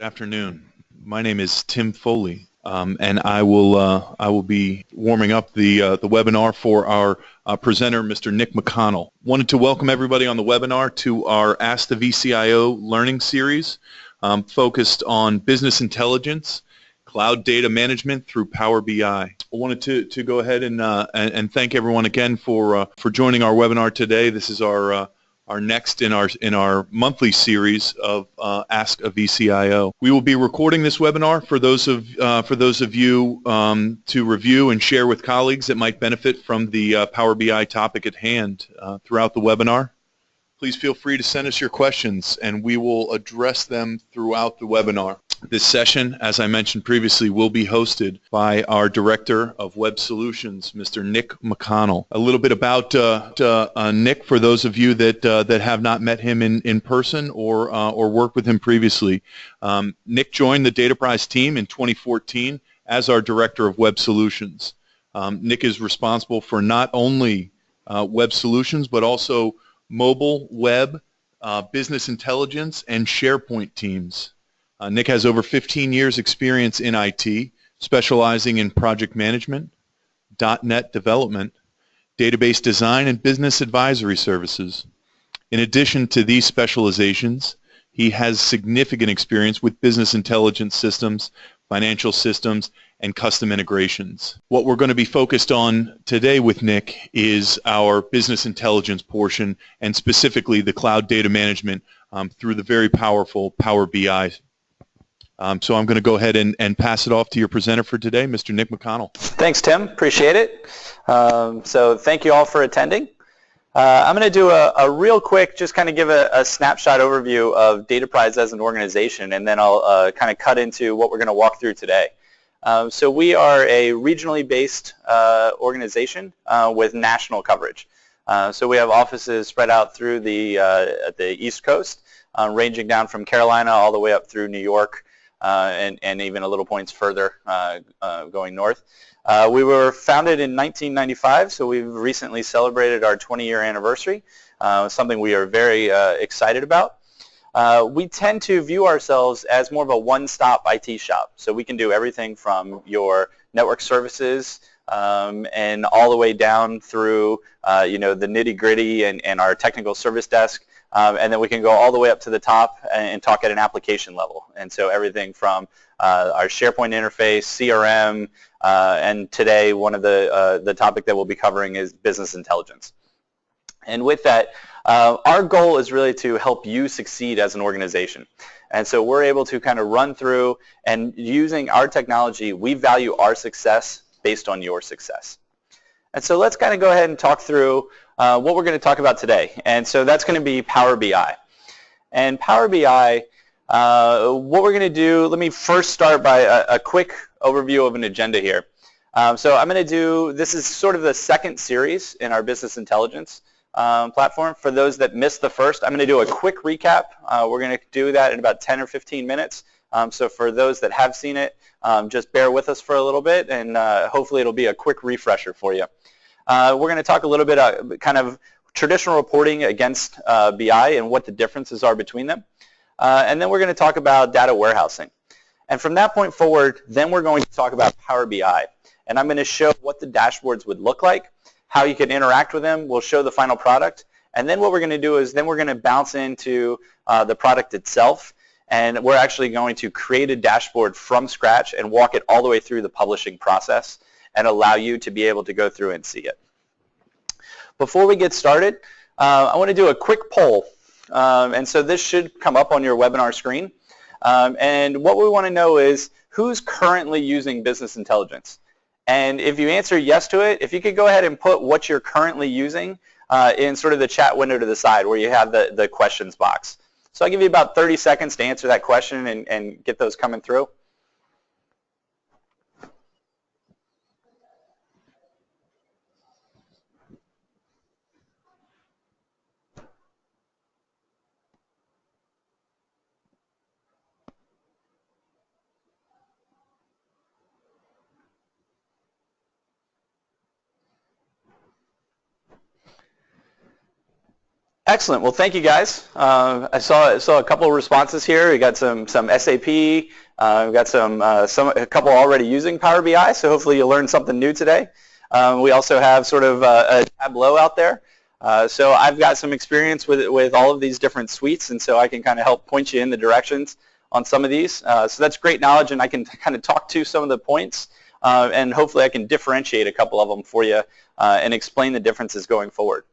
Afternoon. My name is Tim Foley, and I will be warming up the webinar for our presenter, Mr. Nick McConnell. Wanted to welcome everybody on the webinar to our Ask the vCIO learning series, focused on business intelligence, cloud data management through Power BI. I wanted to go ahead and thank everyone again for joining our webinar today. This is our next in our monthly series of Ask a vCIO. We will be recording this webinar for those of you to review and share with colleagues that might benefit from the Power BI topic at hand throughout the webinar. Please feel free to send us your questions and we will address them throughout the webinar. This session, as I mentioned previously, will be hosted by our Director of Web Solutions, Mr. Nick McConnell. A little bit about Nick for those of you that have not met him in person or worked with him previously. Nick joined the Dataprise team in 2014 as our Director of Web Solutions. Nick is responsible for not only Web Solutions but also mobile, web, business intelligence, and SharePoint teams. Nick has over 15 years experience in IT, specializing in project management, .NET development, database design, and business advisory services. In addition to these specializations, he has significant experience with business intelligence systems, financial systems, and custom integrations. What we're going to be focused on today with Nick is our business intelligence portion, and specifically the cloud data management through the very powerful Power BI. So I'm going to go ahead and pass it off to your presenter for today, Mr. Nick McConnell. Thanks, Tim. Appreciate it. So thank you all for attending. I'm going to do a real quick, just kind of give a snapshot overview of Dataprise as an organization, and then I'll kind of cut into what we're going to walk through today. So we are a regionally based organization with national coverage. So we have offices spread out through the East Coast, ranging down from Carolina all the way up through New York, and even a little points further going north. We were founded in 1995, so we've recently celebrated our 20-year anniversary, something we are very excited about. We tend to view ourselves as more of a one-stop IT shop, so we can do everything from your network services and all the way down through the nitty-gritty and our technical service desk. And then we can go all the way up to the top and talk at an application level. And so everything from our SharePoint interface, CRM, and today one of the topic that we'll be covering is business intelligence. And with that, our goal is really to help you succeed as an organization. And so we're able to kind of run through, and using our technology, we value our success based on your success. And so let's kind of go ahead and talk through what we're going to talk about today. And so that's going to be Power BI. And Power BI, what we're going to do, let me first start by a quick overview of an agenda here. So I'm going to do, this is sort of the second series in our business intelligence platform. For those that missed the first, I'm going to do a quick recap. We're going to do that in about 10 or 15 minutes. So for those that have seen it, just bear with us for a little bit, and hopefully it'll be a quick refresher for you. We're going to talk a little bit kind of traditional reporting against BI and what the differences are between them. And then we're going to talk about data warehousing. And from that point forward, then we're going to talk about Power BI. And I'm going to show what the dashboards would look like, how you can interact with them. We'll show the final product. And then what we're going to do is then we're going to bounce into the product itself. And we're actually going to create a dashboard from scratch and walk it all the way through the publishing process and allow you to be able to go through and see it. Before we get started, I want to do a quick poll. And so this should come up on your webinar screen. And what we want to know is who's currently using business intelligence. And if you answer yes to it, if you could go ahead and put what you're currently using in sort of the chat window to the side where you have the questions box. So I'll give you about 30 seconds to answer that question and get those coming through. Excellent. Well, thank you guys. I saw a couple of responses here. We got some SAP. We got a couple already using Power BI. So hopefully you learned something new today. We also have sort of a Tableau out there. So I've got some experience with all of these different suites, and so I can kind of help point you in the directions on some of these. So that's great knowledge, and I can kind of talk to some of the points, and hopefully I can differentiate a couple of them for you and explain the differences going forward.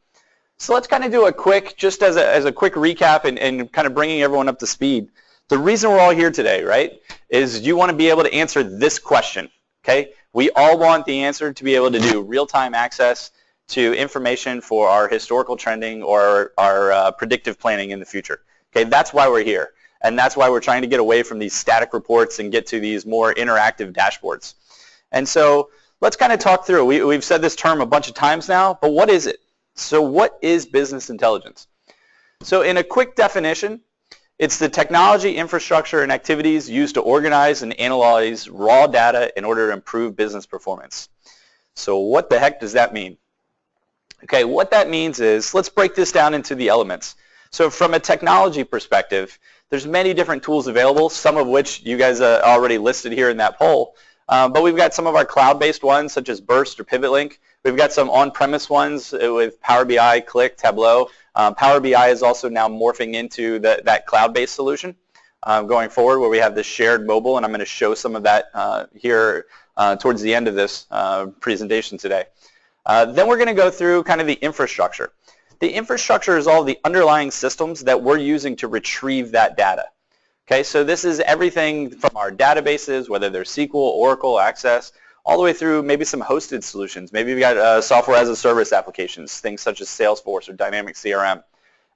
So let's kind of do a quick, just as a quick recap and kind of bringing everyone up to speed. The reason we're all here today, right, is you want to be able to answer this question, okay? We all want the answer to be able to do real-time access to information for our historical trending or our predictive planning in the future. Okay, that's why we're here. And that's why we're trying to get away from these static reports and get to these more interactive dashboards. And so let's kind of talk through. We've said this term a bunch of times now, but what is it? So what is business intelligence? So in a quick definition, it's the technology, infrastructure, and activities used to organize and analyze raw data in order to improve business performance. So what the heck does that mean? Okay, what that means is, let's break this down into the elements. So from a technology perspective, there's many different tools available, some of which you guys already listed here in that poll. But we've got some of our cloud-based ones, such as Burst or PivotLink. We've got some on-premise ones with Power BI, Click, Tableau. Power BI is also now morphing into that cloud-based solution going forward, where we have this shared mobile, and I'm going to show some of that here towards the end of this presentation today. Then we're going to go through kind of the infrastructure. The infrastructure is all the underlying systems that we're using to retrieve that data. Okay, so this is everything from our databases, whether they're SQL, Oracle, Access, all the way through maybe some hosted solutions. Maybe we've got software as a service applications, things such as Salesforce or Dynamic CRM.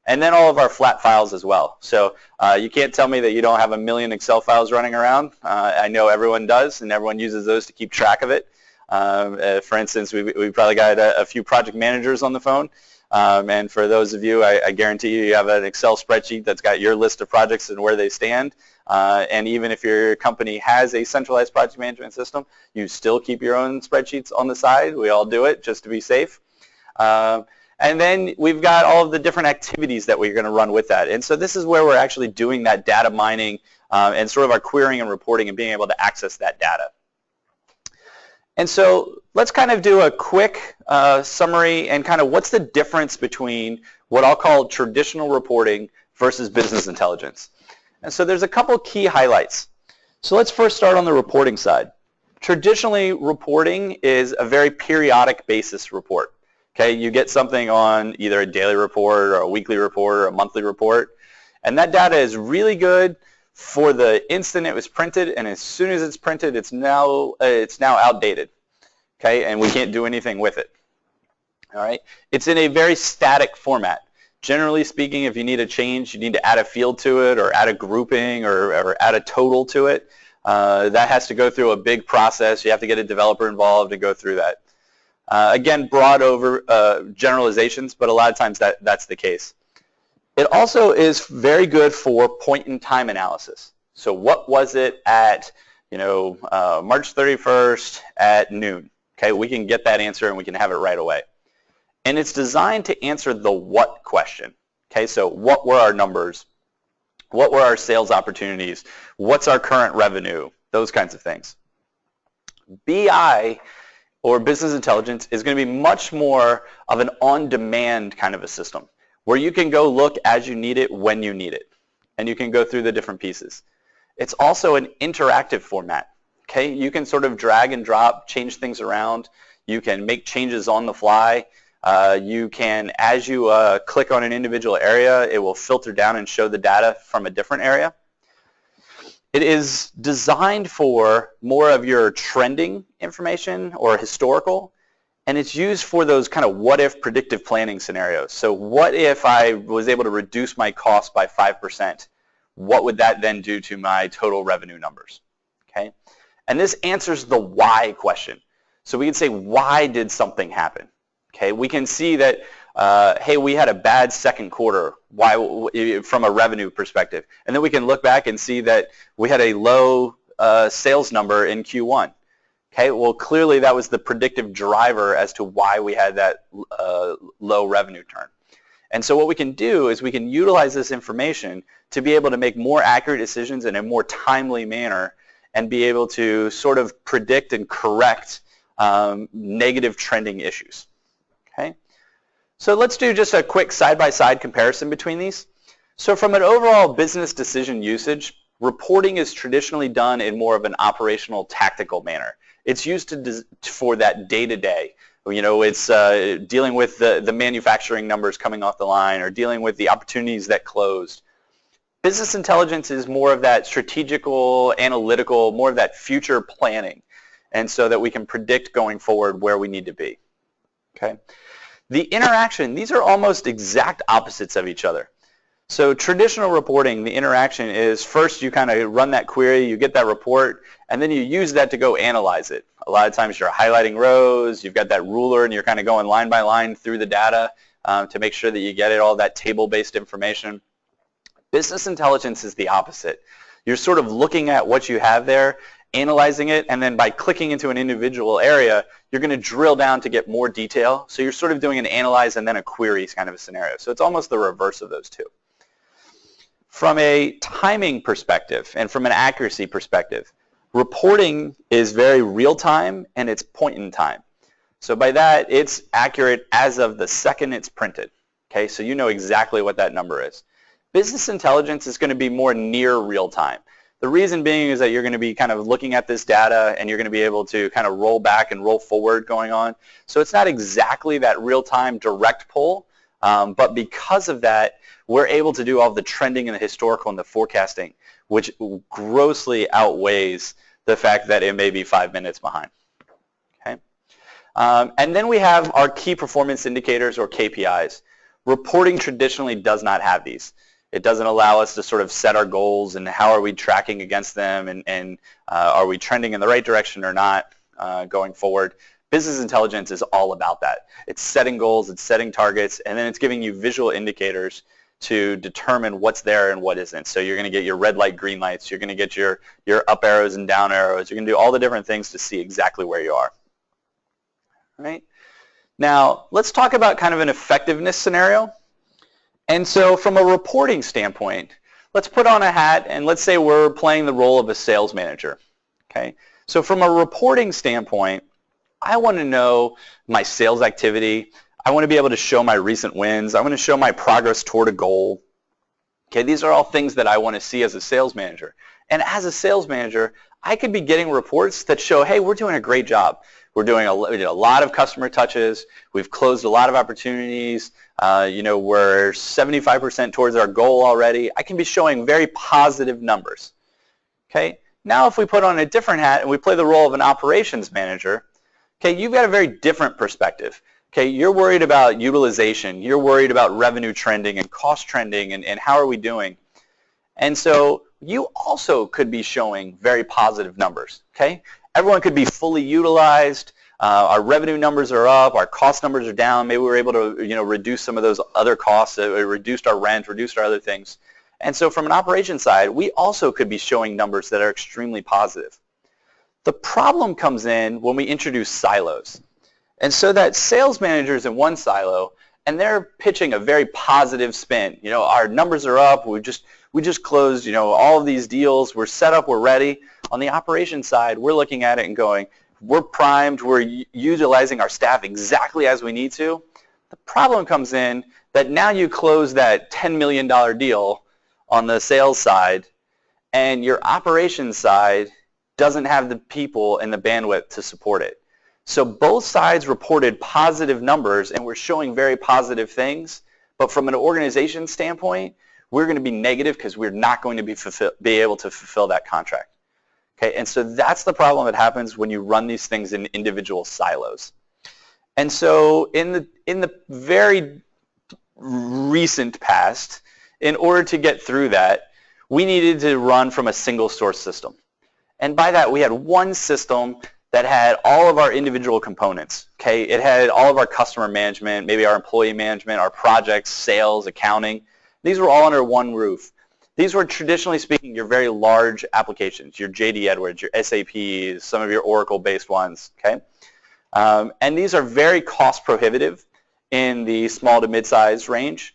And then all of our flat files as well. So you can't tell me that you don't have a million Excel files running around. I know everyone does, and everyone uses those to keep track of it. For instance, we've probably got a few project managers on the phone. And for those of you, I guarantee you have an Excel spreadsheet that's got your list of projects and where they stand. And even if your company has a centralized project management system, you still keep your own spreadsheets on the side. We all do it just to be safe. And then we've got all of the different activities that we're going to run with that. And so this is where we're actually doing that data mining and sort of our querying and reporting and being able to access that data. And so let's kind of do a quick summary and kind of what's the difference between what I'll call traditional reporting versus business intelligence. And so there's a couple key highlights. So let's first start on the reporting side. Traditionally, reporting is a very periodic basis report. Okay, you get something on either a daily report or a weekly report or a monthly report, and that data is really good for the instant it was printed, and as soon as it's printed, it's now outdated. Okay, and we can't do anything with it. All right, it's in a very static format. Generally speaking, if you need a change, you need to add a field to it, or add a grouping, or add a total to it. That has to go through a big process. You have to get a developer involved and go through that. Again, broad over generalizations, but a lot of times that's the case. It also is very good for point-in-time analysis. So what was it at, March 31st at noon? Okay, we can get that answer and we can have it right away. And it's designed to answer the what question. Okay, so what were our numbers? What were our sales opportunities? What's our current revenue? Those kinds of things. BI, or business intelligence, is going to be much more of an on-demand kind of a system, where you can go look as you need it when you need it, and you can go through the different pieces. It's also an interactive format. Okay, you can sort of drag and drop, change things around. You can make changes on the fly. You can, as you click on an individual area, it will filter down and show the data from a different area. It is designed for more of your trending information or historical, and it's used for those kind of what-if predictive planning scenarios. So what if I was able to reduce my cost by 5%? What would that then do to my total revenue numbers? Okay, and this answers the why question. So we can say, why did something happen? Okay, we can see that, hey, we had a bad second quarter. Why, from a revenue perspective? And then we can look back and see that we had a low sales number in Q1. Okay, well, clearly that was the predictive driver as to why we had that low revenue turn. And so what we can do is we can utilize this information to be able to make more accurate decisions in a more timely manner and be able to sort of predict and correct negative trending issues. Okay? So let's do just a quick side-by-side comparison between these. So from an overall business decision usage, reporting is traditionally done in more of an operational, tactical manner. It's used for that day-to-day. You know, it's dealing with the manufacturing numbers coming off the line or dealing with the opportunities that closed. Business intelligence is more of that strategical, analytical, more of that future planning, and so that we can predict going forward where we need to be. Okay? The interaction, these are almost exact opposites of each other. So traditional reporting, the interaction is first you kind of run that query, you get that report, and then you use that to go analyze it. A lot of times you're highlighting rows, you've got that ruler, and you're kind of going line by line through the data to make sure that you get it, all that table-based information. Business intelligence is the opposite. You're sort of looking at what you have there, analyzing it, and then by clicking into an individual area, you're going to drill down to get more detail. So you're sort of doing an analyze and then a query kind of a scenario. So it's almost the reverse of those two. From a timing perspective and from an accuracy perspective, reporting is very real-time and it's point in time. So by that, it's accurate as of the second it's printed. Okay, so you know exactly what that number is. Business intelligence is going to be more near real-time. The reason being is that you're going to be kind of looking at this data and you're going to be able to kind of roll back and roll forward going on. So it's not exactly that real-time direct pull, but because of that, we're able to do all the trending and the historical and the forecasting, which grossly outweighs the fact that it may be 5 minutes behind. Okay? And then we have our key performance indicators or KPIs. Reporting traditionally does not have these. It doesn't allow us to sort of set our goals and how are we tracking against them and are we trending in the right direction or not going forward. Business intelligence is all about that. It's setting goals, it's setting targets, and then it's giving you visual indicators to determine what's there and what isn't. So you're going to get your red light, green lights, you're going to get your up arrows and down arrows, you're going to do all the different things to see exactly where you are. All right? Now, let's talk about kind of an effectiveness scenario. And so from a reporting standpoint, let's put on a hat and let's say we're playing the role of a sales manager. Okay? So from a reporting standpoint, I want to know my sales activity. I want to be able to show my recent wins. I want to show my progress toward a goal. Okay, these are all things that I want to see as a sales manager. And as a sales manager, I could be getting reports that show, hey, we're doing a great job. We're doing we did a lot of customer touches. We've closed a lot of opportunities. You know, we're 75% towards our goal already. I can be showing very positive numbers. Okay, now if we put on a different hat and we play the role of an operations manager, okay, you've got a very different perspective. Okay, you're worried about utilization. You're worried about revenue trending and cost trending and how are we doing. And so you also could be showing very positive numbers. Okay, everyone could be fully utilized. Our revenue numbers are up. Our cost numbers are down. Maybe we're able to reduce some of those other costs. Reduced our rent, reduced our other things. And so from an operations side, we also could be showing numbers that are extremely positive. The problem comes in when we introduce silos. And so that sales manager's in one silo, and they're pitching a very positive spin. You know, our numbers are up. We just closed, all of these deals. We're set up. We're ready. On the operations side, we're looking at it and going, we're primed. We're utilizing our staff exactly as we need to. The problem comes in that now you close that $10 million deal on the sales side, and your operations side doesn't have the people and the bandwidth to support it. So both sides reported positive numbers and we're showing very positive things, but from an organization standpoint, we're going to be negative because we're not going to be able to fulfill that contract. Okay, and so that's the problem that happens when you run these things in individual silos. And so in the very recent past, in order to get through that, we needed to run from a single source system. And by that, we had one system that had all of our individual components. Okay, it had all of our customer management, maybe our employee management, our projects, sales, accounting. These were all under one roof. These were, traditionally speaking, your very large applications, your J.D. Edwards, your SAPs, some of your Oracle-based ones. Okay, and these are very cost prohibitive in the small to mid-size range.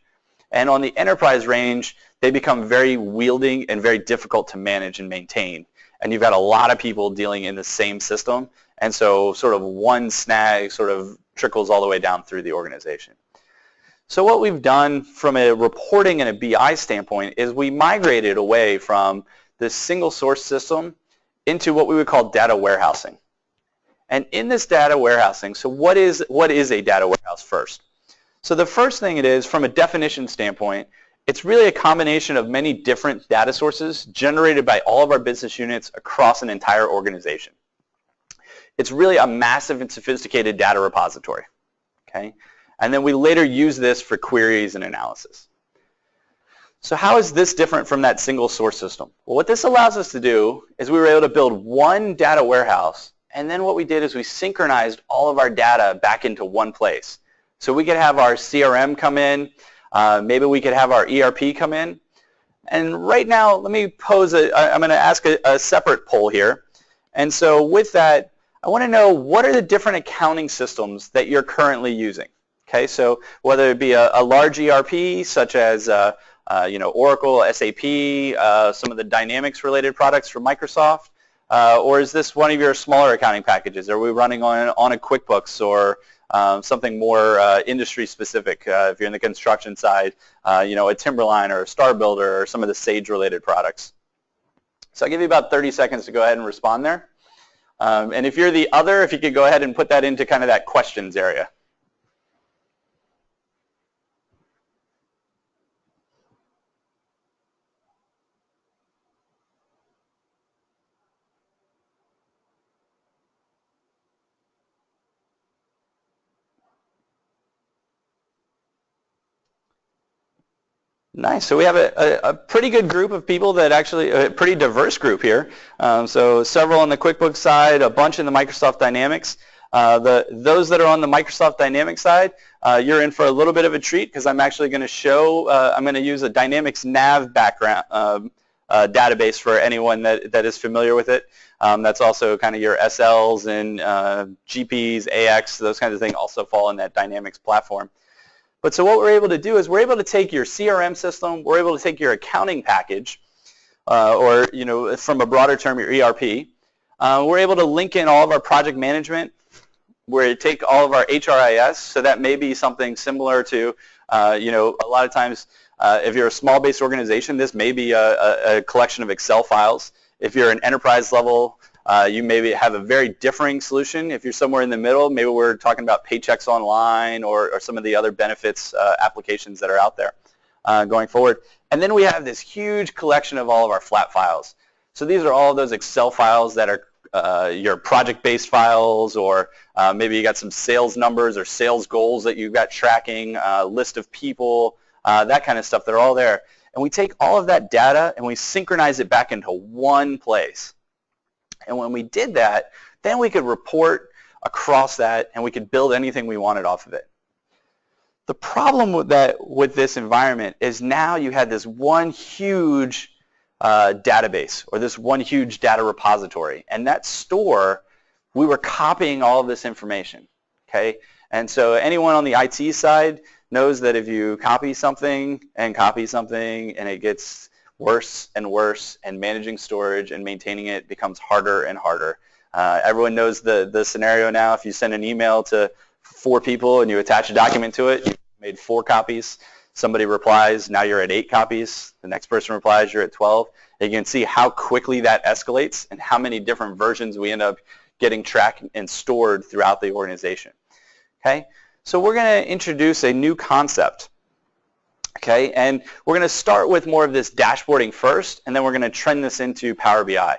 And on the enterprise range, they become very wielding and very difficult to manage and maintain. And you've got a lot of people dealing in the same system. And so sort of one snag sort of trickles all the way down through the organization. So what we've done from a reporting and a BI standpoint is we migrated away from this single source system into what we would call data warehousing. And in this data warehousing, so what is a data warehouse first? So the first thing it is, from a definition standpoint, it's really a combination of many different data sources generated by all of our business units across an entire organization. It's really a massive and sophisticated data repository, okay? And then we later use this for queries and analysis. So how is this different from that single source system? Well, what this allows us to do is we were able to build one data warehouse, and then what we did is we synchronized all of our data back into one place. So we could have our CRM come in, maybe we could have our ERP come in. And right now, let me pose I'm going to ask a separate poll here. And so with that, I want to know, what are the different accounting systems that you're currently using? Okay, so whether it be a large ERP such as Oracle, SAP, some of the Dynamics related products from Microsoft, or is this one of your smaller accounting packages? Are we running on a QuickBooks or something more industry specific? If you're in the construction side, a Timberline or a Star Builder or some of the Sage related products. So I'll give you about 30 seconds to go ahead and respond there. And if you're the other, if you could go ahead and put that into kind of that questions area. Nice. So we have a pretty good group of people that actually, a pretty diverse group here. So several on the QuickBooks side, a bunch in the Microsoft Dynamics. Those that are on the Microsoft Dynamics side, you're in for a little bit of a treat because I'm actually going to show, I'm going to use a Dynamics Nav background database for anyone that is familiar with it. That's also kind of your SLs and GPs, AX, those kinds of things also fall in that Dynamics platform. But so what we're able to do is we're able to take your CRM system, we're able to take your accounting package, or from a broader term, your ERP. We're able to link in all of our project management, where you take all of our HRIS, so that may be something similar to, a lot of times, if you're a small-based organization, this may be a collection of Excel files. If you're an enterprise level, you maybe have a very differing solution. If you're somewhere in the middle, maybe we're talking about Paychecks Online or some of the other benefits applications that are out there going forward. And then we have this huge collection of all of our flat files. So these are all of those Excel files that are your project-based files, or maybe you got some sales numbers or sales goals that you've got tracking, list of people, that kind of stuff. They're all there. And we take all of that data and we synchronize it back into one place. And when we did that, then we could report across that and we could build anything we wanted off of it. The problem with this environment is now you had this one huge database, or this one huge data repository. And that store, we were copying all of this information. Okay? And so anyone on the IT side knows that if you copy something and it gets worse and worse, and managing storage and maintaining it becomes harder and harder. Everyone knows the scenario now. If you send an email to 4 people and you attach a document to it, you've made 4 copies. Somebody replies, now you're at 8 copies. The next person replies, you're at 12. And you can see how quickly that escalates and how many different versions we end up getting tracked and stored throughout the organization. Okay? So we're going to introduce a new concept. Okay, and we're going to start with more of this dashboarding first, and then we're going to trend this into Power BI.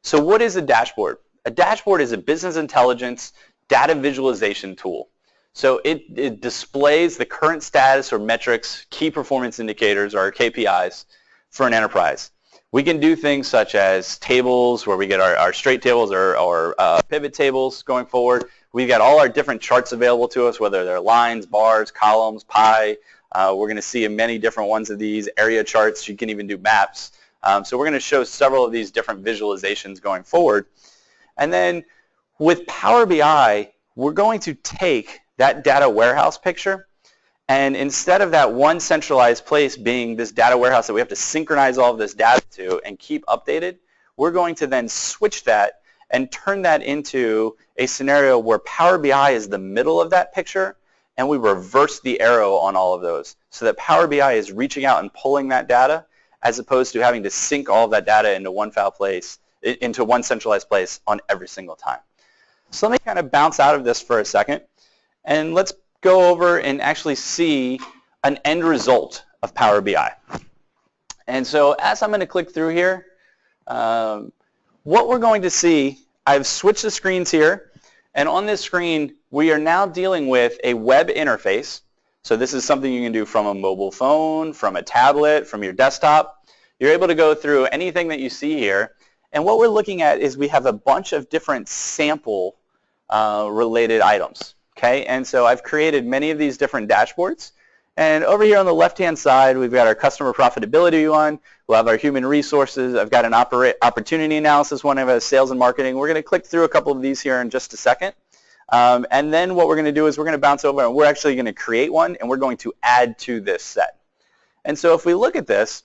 So what is a dashboard? A dashboard is a business intelligence data visualization tool. So it displays the current status or metrics, key performance indicators, or KPIs for an enterprise. We can do things such as tables, where we get our straight tables or pivot tables going forward. We've got all our different charts available to us, whether they're lines, bars, columns, pie. We're going to see many different ones of these, area charts. You can even do maps. So we're going to show several of these different visualizations going forward. And then with Power BI, we're going to take that data warehouse picture And instead of that one centralized place being this data warehouse that we have to synchronize all of this data to and keep updated, we're going to then switch that and turn that into a scenario where Power BI is the middle of that picture, and we reverse the arrow on all of those so that Power BI is reaching out and pulling that data as opposed to having to sync all of that data into one file place, into one centralized place on every single time. So let me kind of bounce out of this for a second, and let's go over and actually see an end result of Power BI. And so as I'm going to click through here, what we're going to see, I've switched the screens here, and on this screen we are now dealing with a web interface. So this is something you can do from a mobile phone, from a tablet, from your desktop. You're able to go through anything that you see here, and what we're looking at is we have a bunch of different sample related items. Okay, and so I've created many of these different dashboards, and over here on the left-hand side we've got our customer profitability one, we'll have our human resources, I've got an opportunity analysis one, I have a sales and marketing. We're going to click through a couple of these here in just a second, and then what we're going to do is we're going to bounce over and we're actually going to create one and we're going to add to this set. And so if we look at this,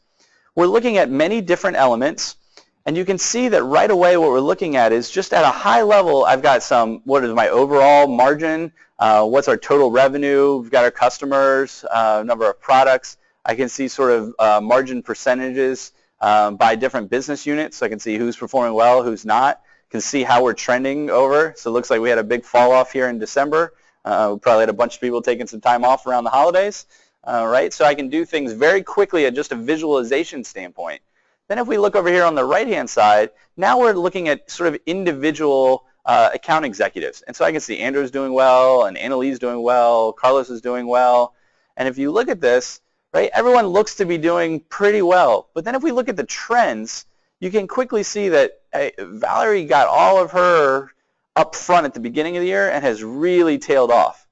we're looking at many different elements. And you can see that right away what we're looking at is just at a high level, I've got some, what is my overall margin, what's our total revenue, we've got our customers, number of products. I can see sort of margin percentages by different business units. So I can see who's performing well, who's not. I can see how we're trending over. So it looks like we had a big fall off here in December. We probably had a bunch of people taking some time off around the holidays, right? So I can do things very quickly at just a visualization standpoint. Then if we look over here on the right-hand side, now we're looking at sort of individual account executives. And so I can see Andrew's doing well, and Annalise doing well, Carlos is doing well. And if you look at this, right, everyone looks to be doing pretty well. But then if we look at the trends, you can quickly see that Valerie got all of her up front at the beginning of the year and has really tailed off.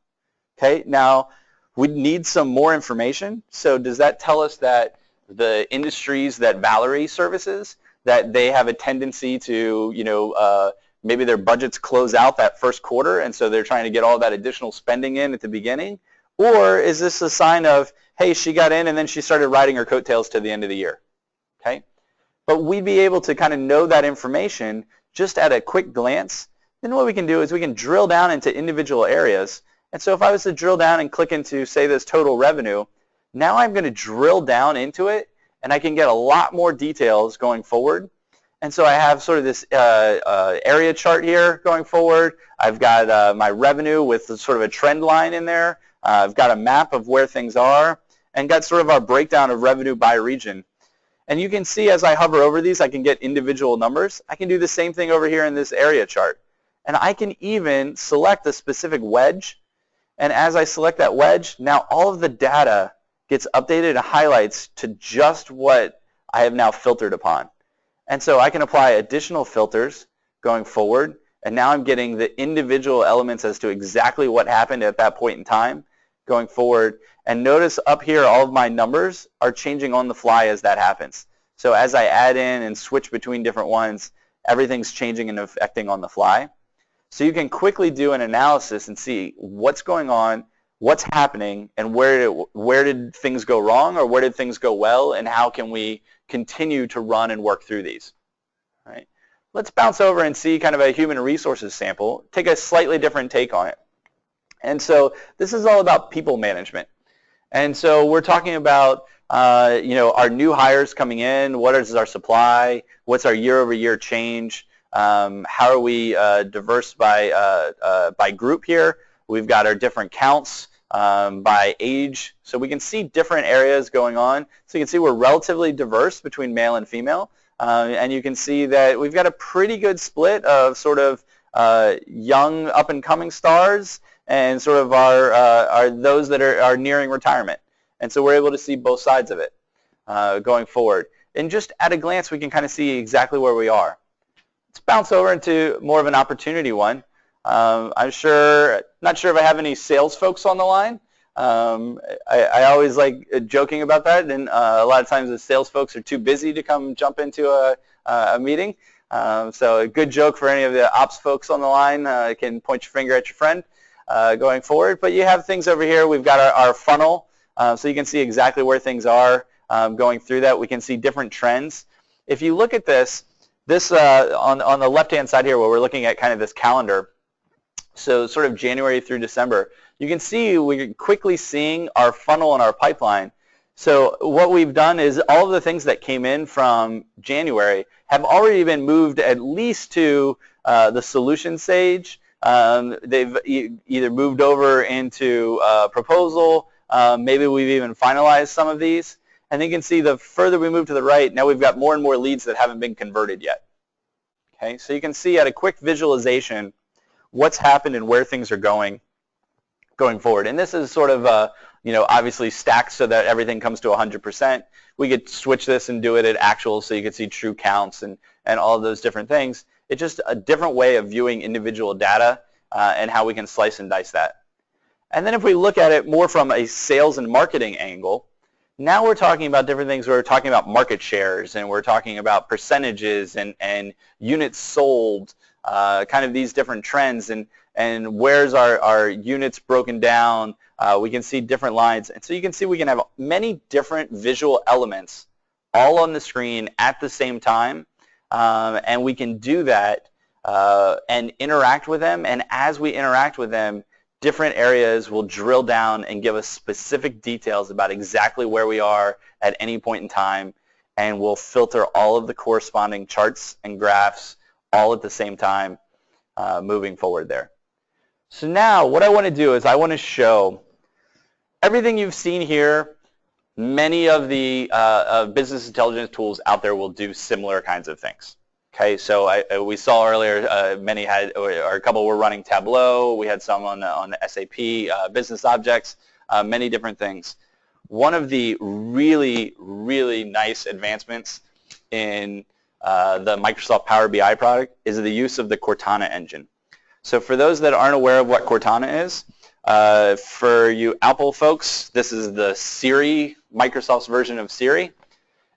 Okay, now we need some more information. So does that tell us that the industries that Valerie services, that they have a tendency to, maybe their budgets close out that first quarter, and so they're trying to get all that additional spending in at the beginning? Or is this a sign of, hey, she got in and then she started riding her coattails to the end of the year? Okay? But we'd be able to kind of know that information just at a quick glance. Then what we can do is we can drill down into individual areas. And so if I was to drill down and click into, say, this total revenue, now I'm going to drill down into it, and I can get a lot more details going forward. And so I have sort of this area chart here going forward. I've got my revenue with sort of a trend line in there. I've got a map of where things are, and got sort of our breakdown of revenue by region. And you can see as I hover over these, I can get individual numbers. I can do the same thing over here in this area chart. And I can even select a specific wedge. And as I select that wedge, now all of the data gets updated and highlights to just what I have now filtered upon. And so I can apply additional filters going forward, and now I'm getting the individual elements as to exactly what happened at that point in time going forward. And notice up here all of my numbers are changing on the fly as that happens. So as I add in and switch between different ones, everything's changing and affecting on the fly. So you can quickly do an analysis and see what's going on, what's happening, and where did things go wrong, or where did things go well, and how can we continue to run and work through these. All right. Let's bounce over and see kind of a human resources sample, take a slightly different take on it. And so this is all about people management. And so we're talking about our new hires coming in, what is our supply, what's our year-over-year change, how are we diverse by group here. We've got our different counts by age, so we can see different areas going on. So you can see we're relatively diverse between male and female, and you can see that we've got a pretty good split of sort of young up-and-coming stars and sort of are those that are nearing retirement. And so we're able to see both sides of it going forward. And just at a glance, we can kind of see exactly where we are. Let's bounce over into more of an opportunity one. I'm not sure if I have any sales folks on the line. I always like joking about that, and a lot of times the sales folks are too busy to come jump into a meeting. So a good joke for any of the ops folks on the line. Can point your finger at your friend going forward. But you have things over here. We've got our funnel. So you can see exactly where things are going through that. We can see different trends. If you look at this on the left-hand side here where we're looking at kind of this calendar, so sort of January through December, you can see we're quickly seeing our funnel and our pipeline. So what we've done is all of the things that came in from January have already been moved at least to the solution stage. They've either moved over into proposal. Maybe we've even finalized some of these. And you can see the further we move to the right, now we've got more and more leads that haven't been converted yet. Okay, so you can see at a quick visualization what's happened and where things are going forward. And this is sort of, obviously stacked so that everything comes to 100%. We could switch this and do it at actual so you could see true counts and all of those different things. It's just a different way of viewing individual data and how we can slice and dice that. And then if we look at it more from a sales and marketing angle, now we're talking about different things. We're talking about market shares, and we're talking about percentages and units sold, kind of these different trends, and where's our units broken down. We can see different lines. And so you can see we can have many different visual elements all on the screen at the same time, and we can do that and interact with them. And as we interact with them, different areas will drill down and give us specific details about exactly where we are at any point in time, and we'll filter all of the corresponding charts and graphs all at the same time moving forward there. So now what I want to do is I want to show everything you've seen here. Many of the business intelligence tools out there will do similar kinds of things. Okay, so we saw earlier many had, or a couple were running Tableau. We had some on the SAP Business Objects, many different things. One of the really, really nice advancements in the Microsoft Power BI product is the use of the Cortana engine. So for those that aren't aware of what Cortana is, for you Apple folks, this is the Siri, Microsoft's version of Siri.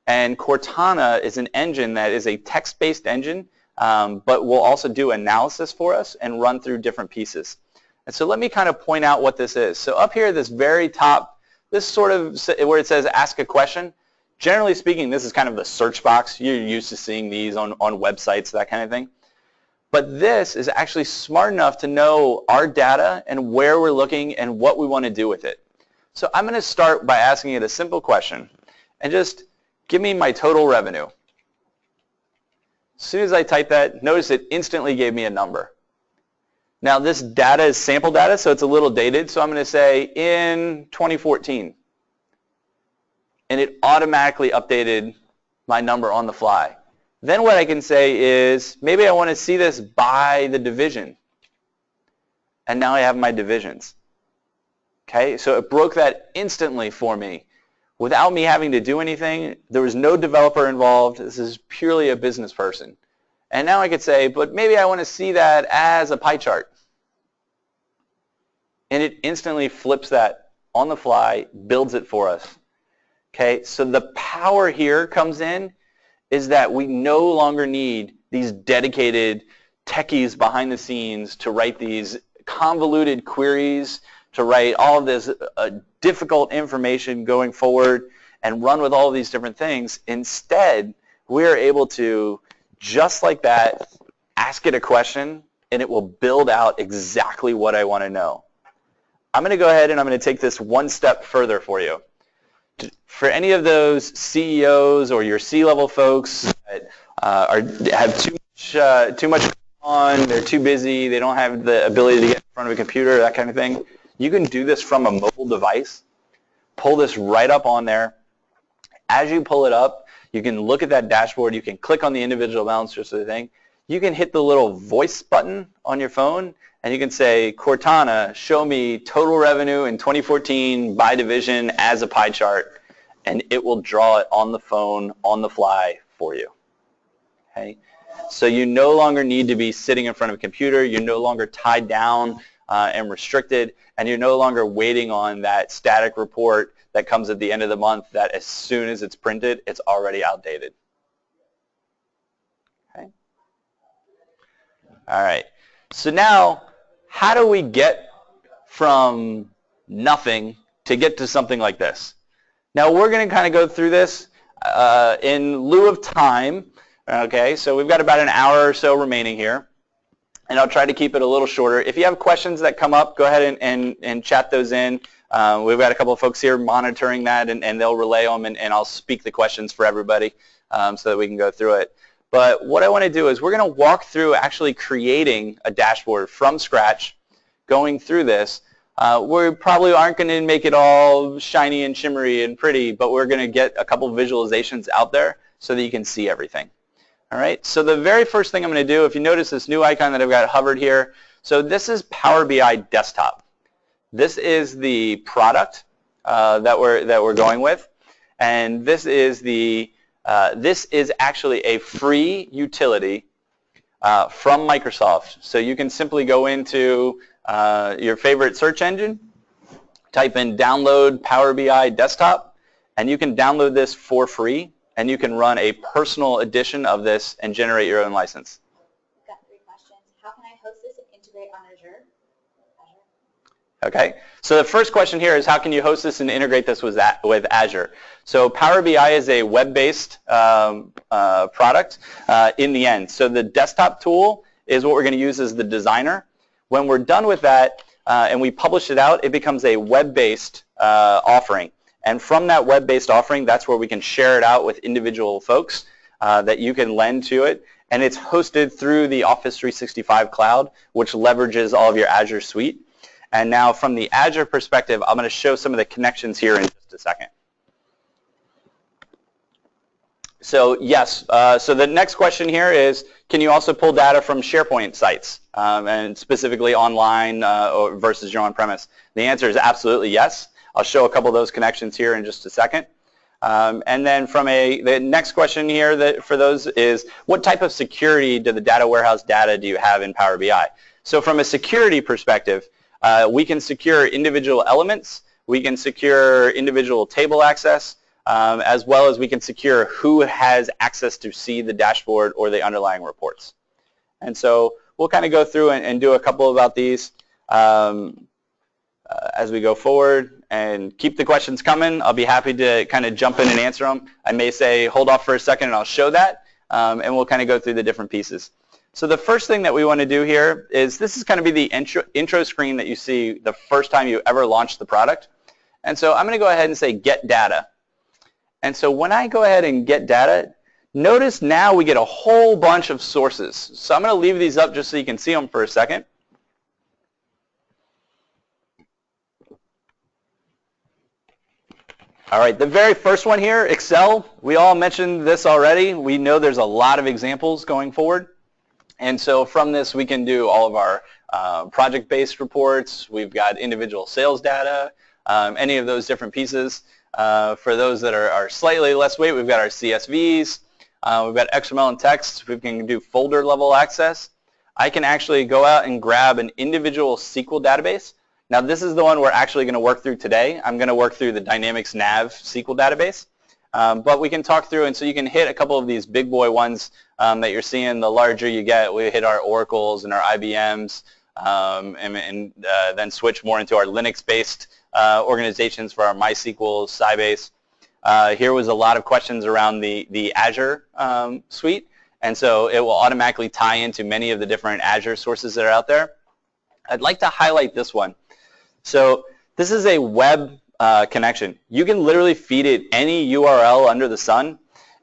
And Cortana is an engine that is a text-based engine, but will also do analysis for us and run through different pieces. And so let me kind of point out what this is. So up here, this very top, this sort of where it says ask a question, generally speaking, this is kind of the search box. You're used to seeing these on websites, that kind of thing. But this is actually smart enough to know our data and where we're looking and what we want to do with it. So I'm going to start by asking it a simple question and just give me my total revenue. As soon as I type that, notice it instantly gave me a number. Now this data is sample data, so it's a little dated, so I'm going to say in 2014. And it automatically updated my number on the fly. Then what I can say is, maybe I want to see this by the division. And now I have my divisions. Okay, so it broke that instantly for me. Without me having to do anything, there was no developer involved. This is purely a business person. And now I could say, but maybe I want to see that as a pie chart. And it instantly flips that on the fly, builds it for us. Okay, so the power here comes in is that we no longer need these dedicated techies behind the scenes to write these convoluted queries, to write all of this difficult information going forward and run with all of these different things. Instead, we're able to, just like that, ask it a question, and it will build out exactly what I want to know. I'm going to go ahead and I'm going to take this one step further for you. For any of those CEOs or your C-level folks that have too much on, they're too busy, they don't have the ability to get in front of a computer, that kind of thing, you can do this from a mobile device. Pull this right up on there. As you pull it up, you can look at that dashboard. You can click on the individual balancers of the thing. You can hit the little voice button on your phone, and you can say, Cortana, show me total revenue in 2014 by division as a pie chart, and it will draw it on the phone, on the fly for you. Okay? So you no longer need to be sitting in front of a computer. You're no longer tied down and restricted, and you're no longer waiting on that static report that comes at the end of the month that as soon as it's printed, it's already outdated. Okay? All right. So now, how do we get from nothing to get to something like this. Now we're going to kind of go through this in lieu of time. Okay, so we've got about an hour or so remaining here, and I'll try to keep it a little shorter. If you have questions that come up, go ahead and chat those in. We've got a couple of folks here monitoring that, and they'll relay them, and I'll speak the questions for everybody so that we can go through it. But what I want to do is we're going to walk through actually creating a dashboard from scratch, going through this. We probably aren't going to make it all shiny and shimmery and pretty, but we're going to get a couple visualizations out there so that you can see everything. All right, so the very first thing I'm going to do, if you notice this new icon that I've got hovered here, so this is Power BI Desktop. This is the product that we're going with, and this is actually a free utility from Microsoft. So you can simply go into your favorite search engine, type in download Power BI Desktop, and you can download this for free, and you can run a personal edition of this and generate your own license. I've got 3 questions. How can I host this and integrate on Azure? Okay, so the first question here is how can you host this and integrate this with Azure? So Power BI is a web-based product in the end. So the desktop tool is what we're going to use as the designer. When we're done with that and we publish it out, it becomes a web-based offering. And from that web-based offering, that's where we can share it out with individual folks that you can lend to it. And it's hosted through the Office 365 cloud, which leverages all of your Azure suite. And now from the Azure perspective, I'm going to show some of the connections here in just a second. So yes, so the next question here is, can you also pull data from SharePoint sites, and specifically online versus your on-premise? The answer is absolutely yes. I'll show a couple of those connections here in just a second. And then from the next question here for those is, what type of security do the data warehouse data do you have in Power BI? So from a security perspective, we can secure individual elements, we can secure individual table access, as well as we can secure who has access to see the dashboard or the underlying reports. And so we'll kind of go through and do a couple about these as we go forward, and keep the questions coming. I'll be happy to kind of jump in and answer them. I may say hold off for a second and I'll show that, and we'll kind of go through the different pieces. So the first thing that we want to do here is this is going to be the intro screen that you see the first time you ever launch the product. And so I'm going to go ahead and say get data. And so when I go ahead and get data, notice now we get a whole bunch of sources. So I'm going to leave these up just so you can see them for a second. All right, the very first one here, Excel. We all mentioned this already. We know there's a lot of examples going forward. And so from this, we can do all of our project-based reports. We've got individual sales data, any of those different pieces. For those that are slightly less weight, we've got our CSVs. We've got XML and text. We can do folder level access. I can actually go out and grab an individual SQL database. Now this is the one we're actually going to work through today. I'm going to work through the Dynamics Nav SQL database. But we can talk through, and so you can hit a couple of these big boy ones that you're seeing. The larger you get, we hit our Oracles and our IBMs, and then switch more into our Linux-based organizations for our MySQL, Sybase. Here was a lot of questions around the Azure suite, and so it will automatically tie into many of the different Azure sources that are out there. I'd like to highlight this one. So this is a web connection. You can literally feed it any URL under the sun.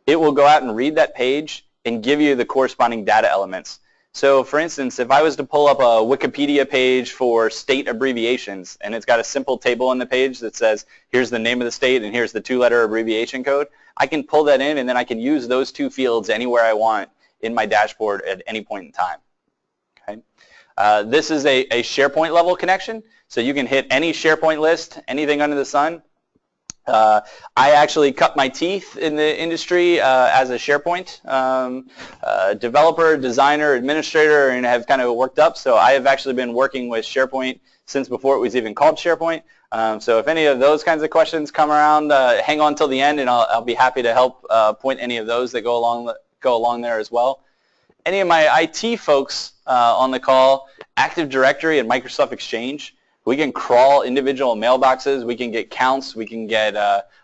It will go out and read that page and give you the corresponding data elements. So for instance, if I was to pull up a Wikipedia page for state abbreviations, and it's got a simple table on the page that says, here's the name of the state and here's the 2-letter abbreviation code, I can pull that in and then I can use those 2 fields anywhere I want in my dashboard at any point in time. Okay? This is a SharePoint level connection, so you can hit any SharePoint list, anything under the sun. I actually cut my teeth in the industry as a SharePoint developer, designer, administrator, and have kind of worked up. So I have actually been working with SharePoint since before it was even called SharePoint. So if any of those kinds of questions come around, hang on till the end, and I'll be happy to help point any of those that go along there as well. Any of my IT folks on the call, Active Directory and Microsoft Exchange. We can crawl individual mailboxes. We can get counts. We can get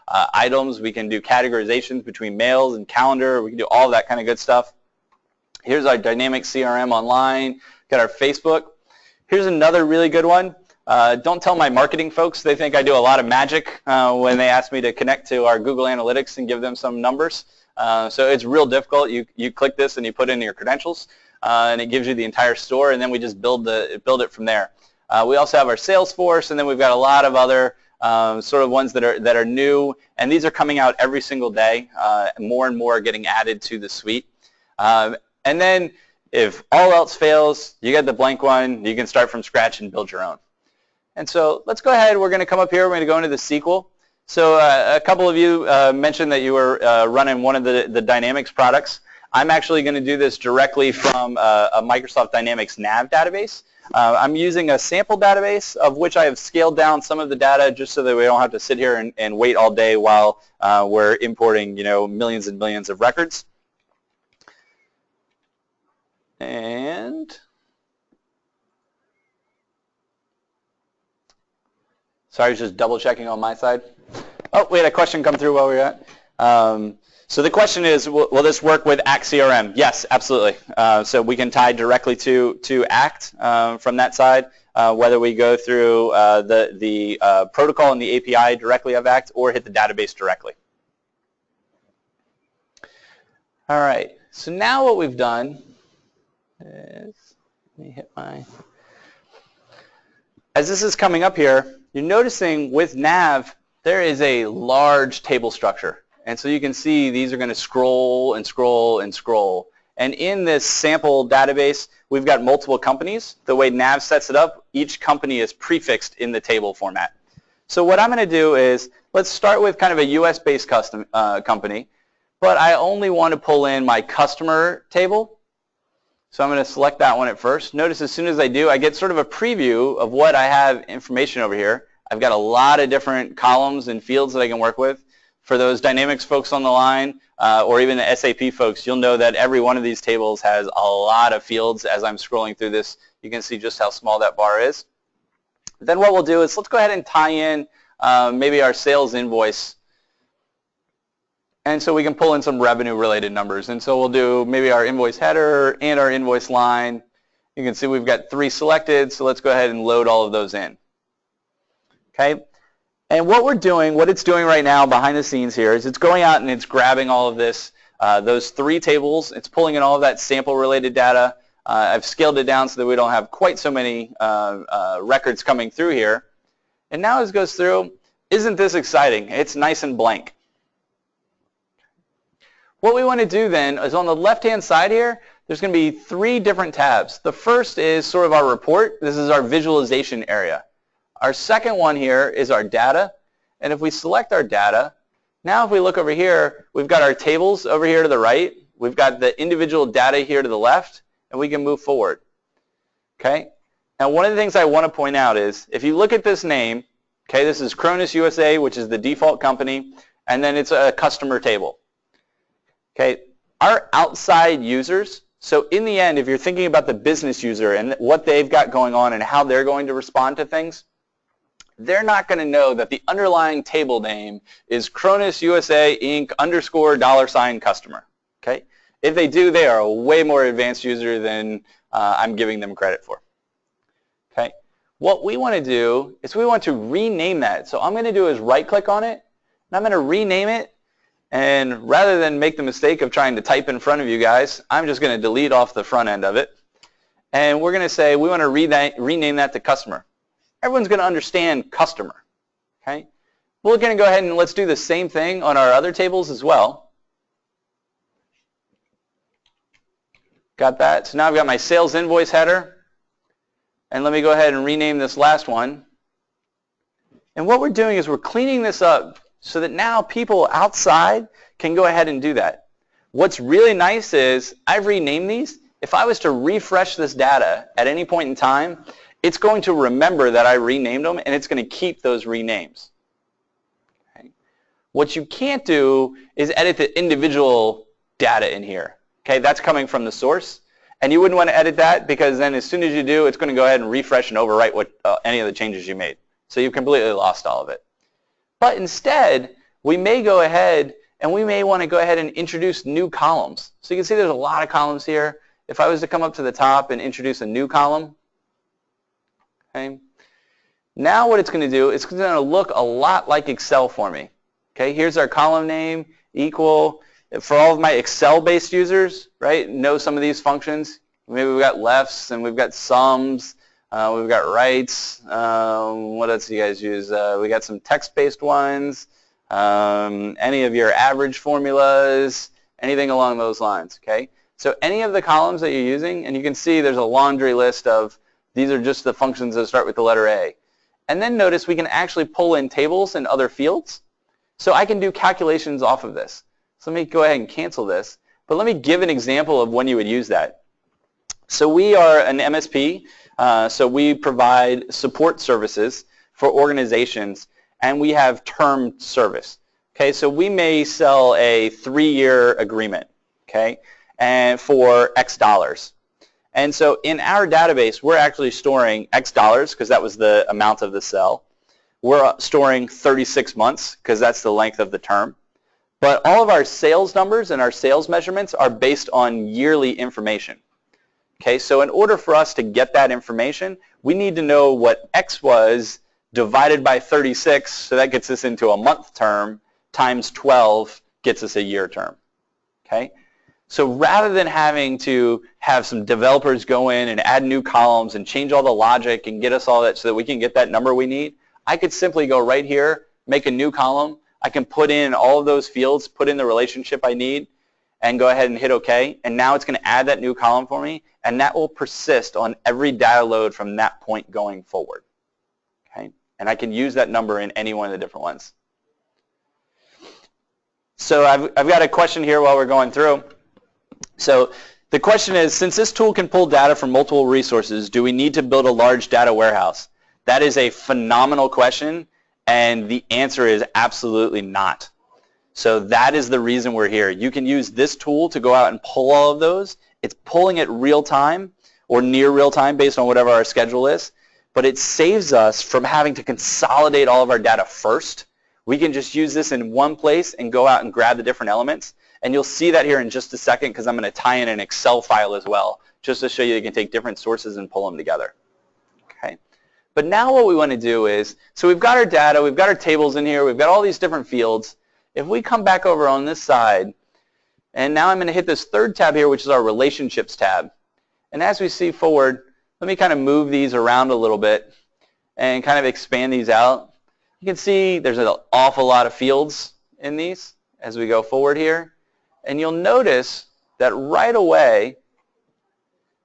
items. We can do categorizations between mails and calendar. We can do all of that kind of good stuff. Here's our dynamic CRM online. Got our Facebook. Here's another really good one. Don't tell my marketing folks. They think I do a lot of magic when they ask me to connect to our Google Analytics and give them some numbers. So it's real difficult. You click this and you put in your credentials, and it gives you the entire store, and then we just build it from there. We also have our Salesforce, and then we've got a lot of other sort of ones that are new, and these are coming out every single day. More and more are getting added to the suite. And then if all else fails, you get the blank one. You can start from scratch and build your own. And so let's go ahead. We're going to come up here. We're going to go into the SQL. So a couple of you mentioned that you were running one of the Dynamics products. I'm actually going to do this directly from a Microsoft Dynamics nav database. I'm using a sample database of which I have scaled down some of the data just so that we don't have to sit here and wait all day while we're importing, millions and millions of records. And sorry, I was just double checking on my side. Oh, we had a question come through while we were at. So the question is, will this work with Act CRM? Yes, absolutely. So we can tie directly to Act from that side, whether we go through the protocol and the API directly of Act or hit the database directly. All right. So now what we've done is, let me hit my, as this is coming up here, you're noticing with nav, there is a large table structure. And so you can see these are going to scroll and scroll and scroll. And in this sample database, we've got multiple companies. The way nav sets it up, each company is prefixed in the table format. So what I'm going to do is, let's start with kind of a US-based company, but I only want to pull in my customer table. So I'm going to select that one at first. Notice as soon as I do, I get sort of a preview of what I have information over here. I've got a lot of different columns and fields that I can work with. For those Dynamics folks on the line, or even the SAP folks, you'll know that every one of these tables has a lot of fields. As I'm scrolling through this, you can see just how small that bar is. Then what we'll do is let's go ahead and tie in maybe our sales invoice. And so we can pull in some revenue-related numbers. And so we'll do maybe our invoice header and our invoice line. You can see we've got 3 selected, so let's go ahead and load all of those in. Okay? And what we're doing, what it's doing right now behind the scenes here is it's going out and it's grabbing all of this, those 3 tables. It's pulling in all of that sample-related data. I've scaled it down so that we don't have quite so many records coming through here. And now as it goes through, isn't this exciting? It's nice and blank. What we want to do then is on the left-hand side here, there's going to be 3 different tabs. The first is sort of our report. This is our visualization area. Our second one here is our data. And if we select our data, now if we look over here, we've got our tables over here to the right. We've got the individual data here to the left, and we can move forward. Okay? Now one of the things I want to point out is if you look at this name, okay, this is Cronus USA, which is the default company, and then it's a customer table. Okay, our outside users, so in the end, if you're thinking about the business user and what they've got going on and how they're going to respond to things, they're not going to know that the underlying table name is Cronus USA Inc. _ customer. Okay, if they do, they are a way more advanced user than I'm giving them credit for. Okay, what we want to do is we want to rename that. So I'm going to do is right-click on it, and I'm going to rename it. And rather than make the mistake of trying to type in front of you guys, I'm just going to delete off the front end of it. And we're going to say we want to rename that to customer. Everyone's going to understand customer. Okay? We're going to go ahead and let's do the same thing on our other tables as well. Got that? So now I've got my sales invoice header. And let me go ahead and rename this last one. And what we're doing is we're cleaning this up so that now people outside can go ahead and do that. What's really nice is I've renamed these. If I was to refresh this data at any point in time, it's going to remember that I renamed them, and it's going to keep those renames. Okay. What you can't do is edit the individual data in here. Okay, that's coming from the source. And you wouldn't want to edit that because then as soon as you do, it's going to go ahead and refresh and overwrite what any of the changes you made. So you've completely lost all of it. But instead, we may go ahead and we may want to go ahead and introduce new columns. So you can see there's a lot of columns here. If I was to come up to the top and introduce a new column, okay, now what it's going to do, it's going to look a lot like Excel for me. Okay, here's our column name, equal. For all of my Excel-based users, right, know some of these functions. Maybe we've got lefts and we've got sums, we've got rights. What else do you guys use? We got some text-based ones, any of your average formulas, anything along those lines, okay? So any of the columns that you're using, and you can see there's a laundry list of, these are just the functions that start with the letter A. And then notice we can actually pull in tables and other fields. So I can do calculations off of this. So let me go ahead and cancel this. But let me give an example of when you would use that. So we are an MSP. So we provide support services for organizations, and we have term service. Okay, so we may sell a 3-year agreement, okay, and for X dollars. And so in our database, we're actually storing X dollars because that was the amount of the sell. We're storing 36 months because that's the length of the term. But all of our sales numbers and our sales measurements are based on yearly information. Okay, so in order for us to get that information, we need to know what X was divided by 36, so that gets us into a month term, times 12 gets us a year term. Okay, so rather than having to have some developers go in and add new columns and change all the logic and get us all that so that we can get that number we need, I could simply go right here, make a new column. I can put in all of those fields, put in the relationship I need, and go ahead and hit OK. And now it's going to add that new column for me, and that will persist on every data load from that point going forward. Okay? And I can use that number in any one of the different ones. So I've got a question here while we're going through. So the question is, since this tool can pull data from multiple resources, do we need to build a large data warehouse? That is a phenomenal question. And the answer is absolutely not. So that is the reason we're here. You can use this tool to go out and pull all of those. It's pulling it real time or near real time based on whatever our schedule is. But it saves us from having to consolidate all of our data first. We can just use this in one place and go out and grab the different elements. And you'll see that here in just a second because I'm going to tie in an Excel file as well just to show you can take different sources and pull them together. Okay. But now what we want to do is, so we've got our data, we've got our tables in here, we've got all these different fields. If we come back over on this side, and now I'm going to hit this third tab here, which is our relationships tab. And as we see forward, let me kind of move these around a little bit and kind of expand these out. You can see there's an awful lot of fields in these as we go forward here. And you'll notice that right away,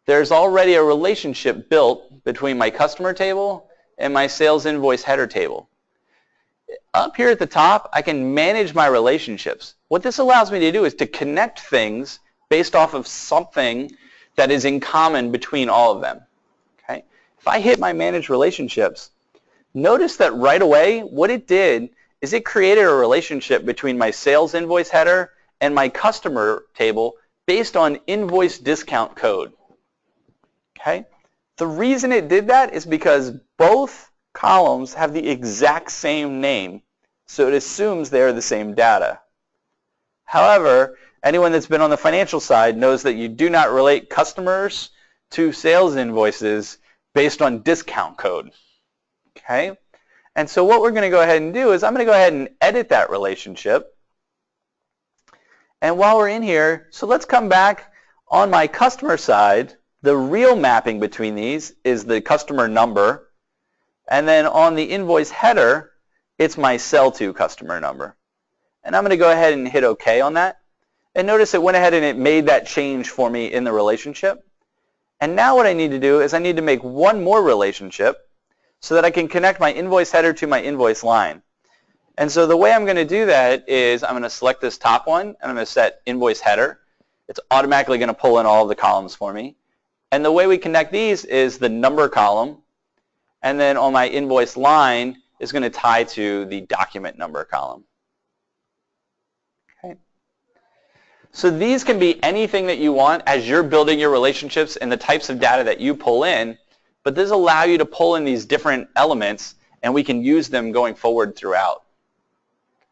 there's already a relationship built between my customer table and my sales invoice header table. Up here at the top, I can manage my relationships. What this allows me to do is to connect things based off of something that is in common between all of them. Okay? If I hit my manage relationships, notice that right away, what it did is it created a relationship between my sales invoice header and my customer table based on invoice discount code. Okay? The reason it did that is because both columns have the exact same name, so it assumes they're the same data. However, anyone that's been on the financial side knows that you do not relate customers to sales invoices based on discount code. Okay? And so what we're going to go ahead and do is I'm going to go ahead and edit that relationship. And while we're in here, so let's come back on my customer side. The real mapping between these is the customer number. And then on the invoice header, it's my sell to customer number. And I'm going to go ahead and hit OK on that. And notice it went ahead and it made that change for me in the relationship. And now what I need to do is I need to make one more relationship so that I can connect my invoice header to my invoice line. And so the way I'm going to do that is I'm going to select this top one and I'm going to set invoice header. It's automatically going to pull in all of the columns for me. And the way we connect these is the number column, and then on my invoice line is going to tie to the document number column. Okay. So these can be anything that you want as you're building your relationships and the types of data that you pull in, but this allow you to pull in these different elements and we can use them going forward throughout.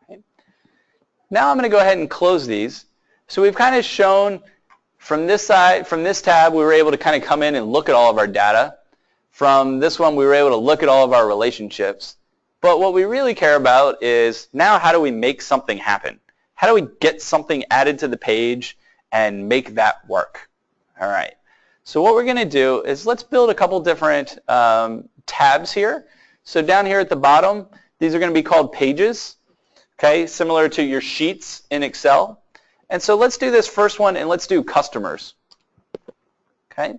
Okay. Now I'm going to go ahead and close these. So we've kind of shown from this side, from this tab, we were able to kind of come in and look at all of our data. From this one, we were able to look at all of our relationships. But what we really care about is now how do we make something happen? How do we get something added to the page and make that work? All right. So what we're going to do is let's build a couple different tabs here. So down here at the bottom, these are going to be called pages, okay, similar to your sheets in Excel. And so let's do this first one, and let's do customers. Okay.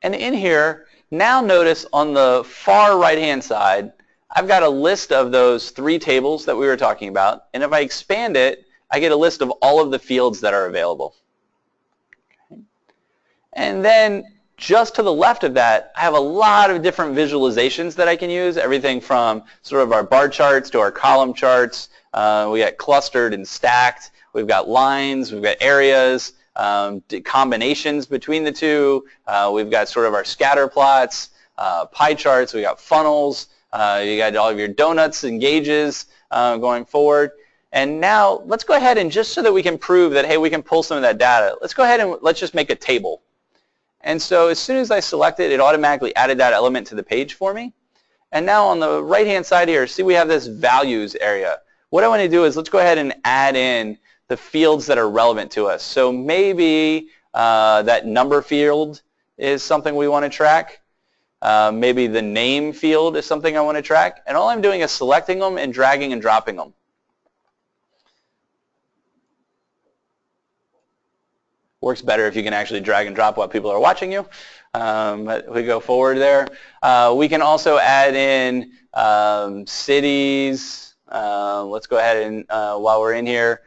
And in here, now notice on the far right-hand side, I've got a list of those 3 tables that we were talking about. And if I expand it, I get a list of all of the fields that are available. Okay. And then just to the left of that, I have a lot of different visualizations that I can use, everything from sort of our bar charts to our column charts. We got clustered and stacked. We've got lines. We've got areas, combinations between the two. We've got sort of our scatter plots, pie charts. We've got funnels. You got all of your donuts and gauges going forward. And now let's go ahead and just so that we can prove that, hey, we can pull some of that data, let's go ahead and let's just make a table. And so as soon as I select it, it automatically added that element to the page for me. And now on the right-hand side here, see we have this values area. What I want to do is let's go ahead and add in the fields that are relevant to us. So maybe that number field is something we want to track. Maybe the name field is something I want to track. And all I'm doing is selecting them and dragging and dropping them. Works better if you can actually drag and drop while people are watching you. But we go forward there. We can also add in cities. Let's go ahead and while we're in here,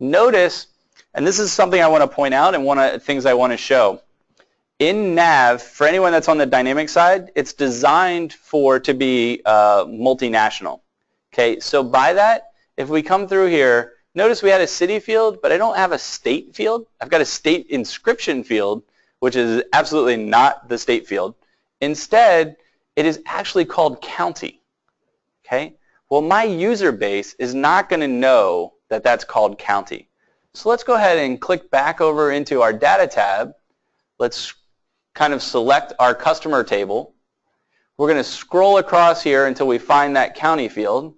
notice, and this is something I want to point out and one of the things I want to show. In Nav, for anyone that's on the dynamic side, it's designed to be multinational. Okay, so by that, if we come through here, notice we had a city field, but I don't have a state field. I've got a state inscription field, which is absolutely not the state field. Instead, it is actually called county. Okay, well, my user base is not going to know that that's called county. So let's go ahead and click back over into our data tab. Let's kind of select our customer table. We're going to scroll across here until we find that county field,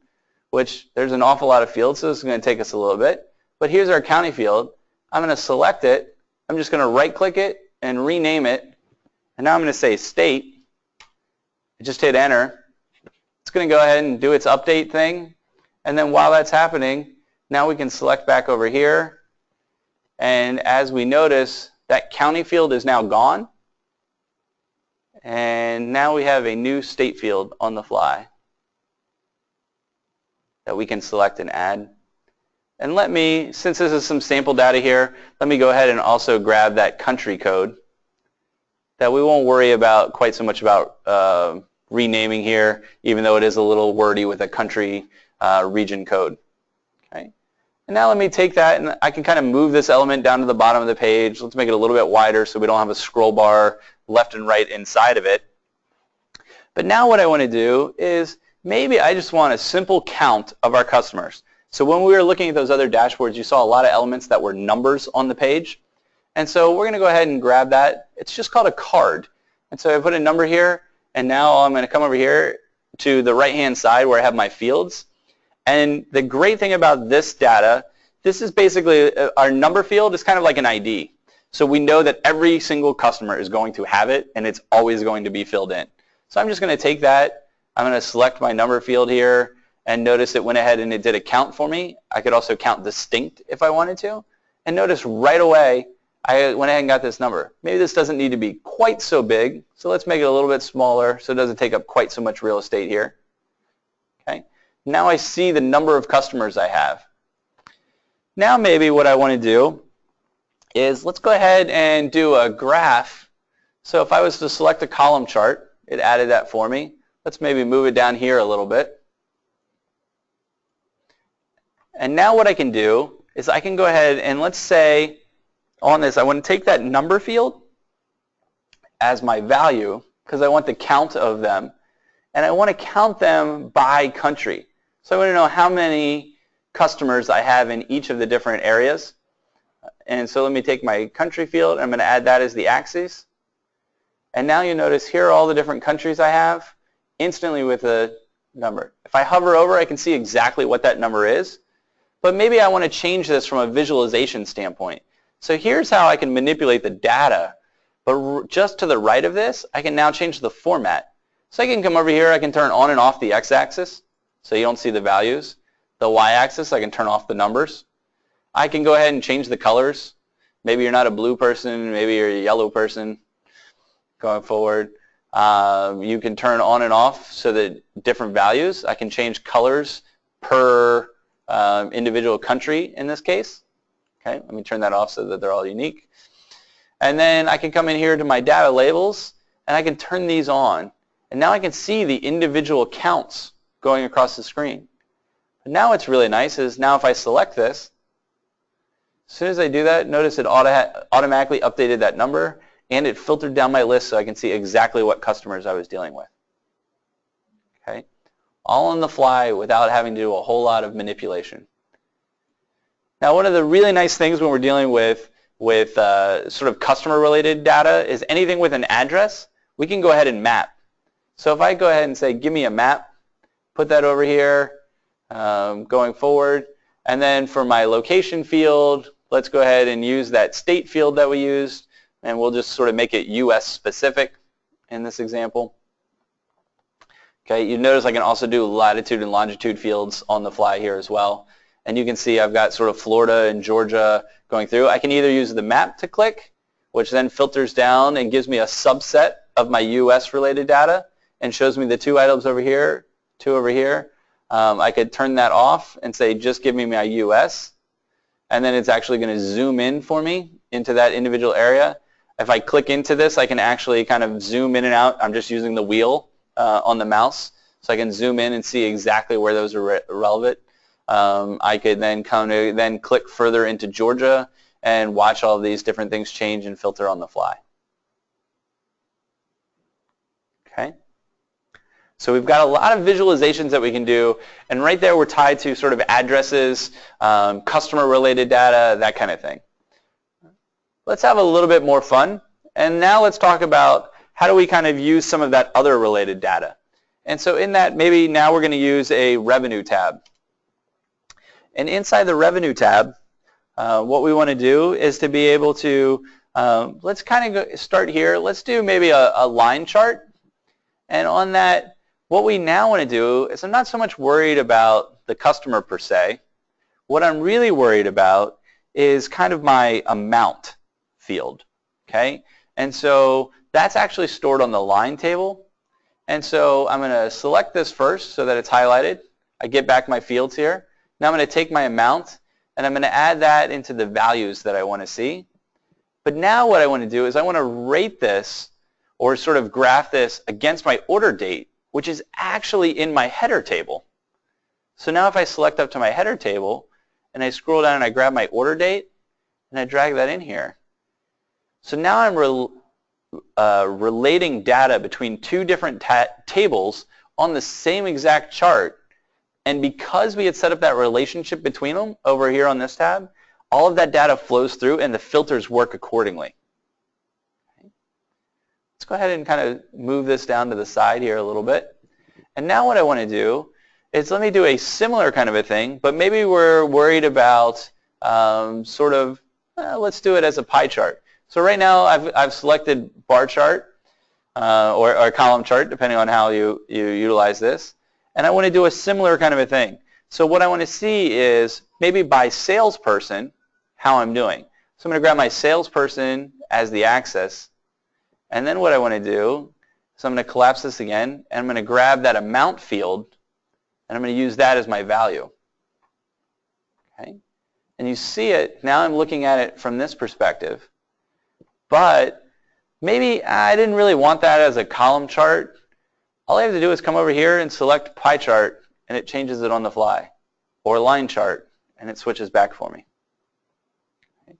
which there's an awful lot of fields, so this is going to take us a little bit. But here's our county field. I'm going to select it. I'm just going to right-click it and rename it. And now I'm going to say state. I just hit enter. It's going to go ahead and do its update thing. And then while that's happening, now we can select back over here. And as we notice, that county field is now gone. And now we have a new state field on the fly that we can select and add. And let me, since this is some sample data here, let me go ahead and also grab that country code that we won't worry about quite so much about renaming here, even though it is a little wordy with a country region code. Okay. And now let me take that and I can kind of move this element down to the bottom of the page. Let's make it a little bit wider so we don't have a scroll bar left and right inside of it. But now what I want to do is maybe I just want a simple count of our customers. So when we were looking at those other dashboards, you saw a lot of elements that were numbers on the page. And so we're going to go ahead and grab that. It's just called a card. And so I put a number here, and now I'm going to come over here to the right-hand side where I have my fields. And the great thing about this data, this is basically our number field is kind of like an ID. So we know that every single customer is going to have it, and it's always going to be filled in. So I'm just going to take that. I'm going to select my number field here, and notice it went ahead and it did a count for me. I could also count distinct if I wanted to. And notice right away, I went ahead and got this number. Maybe this doesn't need to be quite so big, so let's make it a little bit smaller so it doesn't take up quite so much real estate here. Okay. Now I see the number of customers I have. Now maybe what I want to do is let's go ahead and do a graph. So if I was to select a column chart, it added that for me. Let's maybe move it down here a little bit. And now what I can do is I can go ahead and let's say on this, I want to take that number field as my value because I want the count of them. And I want to count them by country. So I want to know how many customers I have in each of the different areas. And so let me take my country field. I'm going to add that as the axis. And now you notice here are all the different countries I have instantly with a number. If I hover over, I can see exactly what that number is. But maybe I want to change this from a visualization standpoint. So here's how I can manipulate the data. But just to the right of this, I can now change the format. So I can come over here, I can turn on and off the x-axis so you don't see the values. The y-axis, I can turn off the numbers. I can go ahead and change the colors. Maybe you're not a blue person, maybe you're a yellow person going forward. You can turn on and off so that different values. I can change colors per individual country in this case. Okay, let me turn that off so that they're all unique. And then I can come in here to my data labels and I can turn these on. And now I can see the individual counts going across the screen. But now what's really nice is now if I select this, as soon as I do that, notice it automatically updated that number and it filtered down my list so I can see exactly what customers I was dealing with. Okay, all on the fly without having to do a whole lot of manipulation. Now one of the really nice things when we're dealing with sort of customer-related data is anything with an address, we can go ahead and map. So if I go ahead and say, give me a map, put that over here going forward, and then for my location field, let's go ahead and use that state field that we used, and we'll just sort of make it US specific in this example. Okay, you notice I can also do latitude and longitude fields on the fly here as well. And you can see I've got sort of Florida and Georgia going through. I can either use the map to click, which then filters down and gives me a subset of my US related data and shows me the two items over here, two over here. I could turn that off and say just give me my US, and then it's actually going to zoom in for me into that individual area. If I click into this, I can actually kind of zoom in and out. I'm just using the wheel on the mouse, so I can zoom in and see exactly where those are relevant. I could then click further into Georgia and watch all of these different things change and filter on the fly. Okay. So we've got a lot of visualizations that we can do, and right there we're tied to sort of addresses, customer-related data, that kind of thing. Let's have a little bit more fun, and now let's talk about how do we kind of use some of that other related data. And so in that, maybe now we're going to use a revenue tab. And inside the revenue tab, what we want to do is to be able to, let's kind of start here. Let's do maybe a line chart. And on that, what we now want to do is I'm not so much worried about the customer per se. What I'm really worried about is kind of my amount field. Okay? And so that's actually stored on the line table. And so I'm going to select this first so that it's highlighted. I get back my fields here. Now I'm going to take my amount and I'm going to add that into the values that I want to see. But now what I want to do is I want to rate this or sort of graph this against my order date, which is actually in my header table. So now if I select up to my header table and I scroll down and I grab my order date and I drag that in here. So now I'm relating data between two different tables on the same exact chart. And because we had set up that relationship between them over here on this tab, all of that data flows through and the filters work accordingly. Okay. Let's go ahead and kind of move this down to the side here a little bit. And now what I want to do is let me do a similar kind of a thing, but maybe we're worried about let's do it as a pie chart. So right now I've selected bar chart or column chart, depending on how you utilize this. And I want to do a similar kind of a thing. So what I want to see is maybe by salesperson, how I'm doing. So I'm going to grab my salesperson as the axis. And then what I want to do is I'm going to collapse this again, and I'm going to grab that amount field, and I'm going to use that as my value. Okay? And you see it, now I'm looking at it from this perspective. But maybe I didn't really want that as a column chart. All I have to do is come over here and select pie chart, and it changes it on the fly. Or line chart, and it switches back for me. Okay.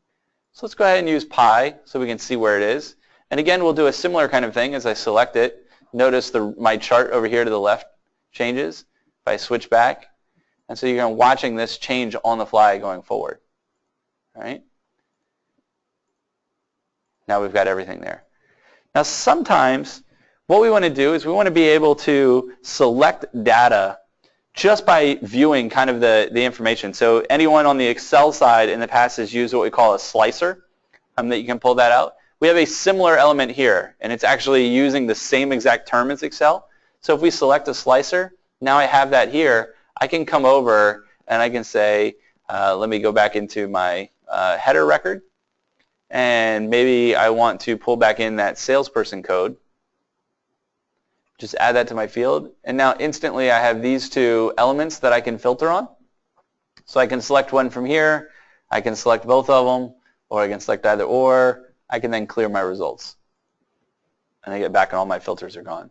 So let's go ahead and use pi so we can see where it is. And again, we'll do a similar kind of thing as I select it. Notice my chart over here to the left changes if I switch back. And so you're watching this change on the fly going forward. All right? Now we've got everything there. Now sometimes what we want to do is we want to be able to select data just by viewing kind of the information. So anyone on the Excel side in the past has used what we call a slicer, that you can pull that out. We have a similar element here, and it's actually using the same exact term as Excel. So if we select a slicer, now I have that here. I can come over and I can say, let me go back into my header record, and maybe I want to pull back in that salesperson code. Just add that to my field, and now instantly I have these two elements that I can filter on. So I can select one from here, I can select both of them, or I can select either or. I can then clear my results. And I get back and all my filters are gone.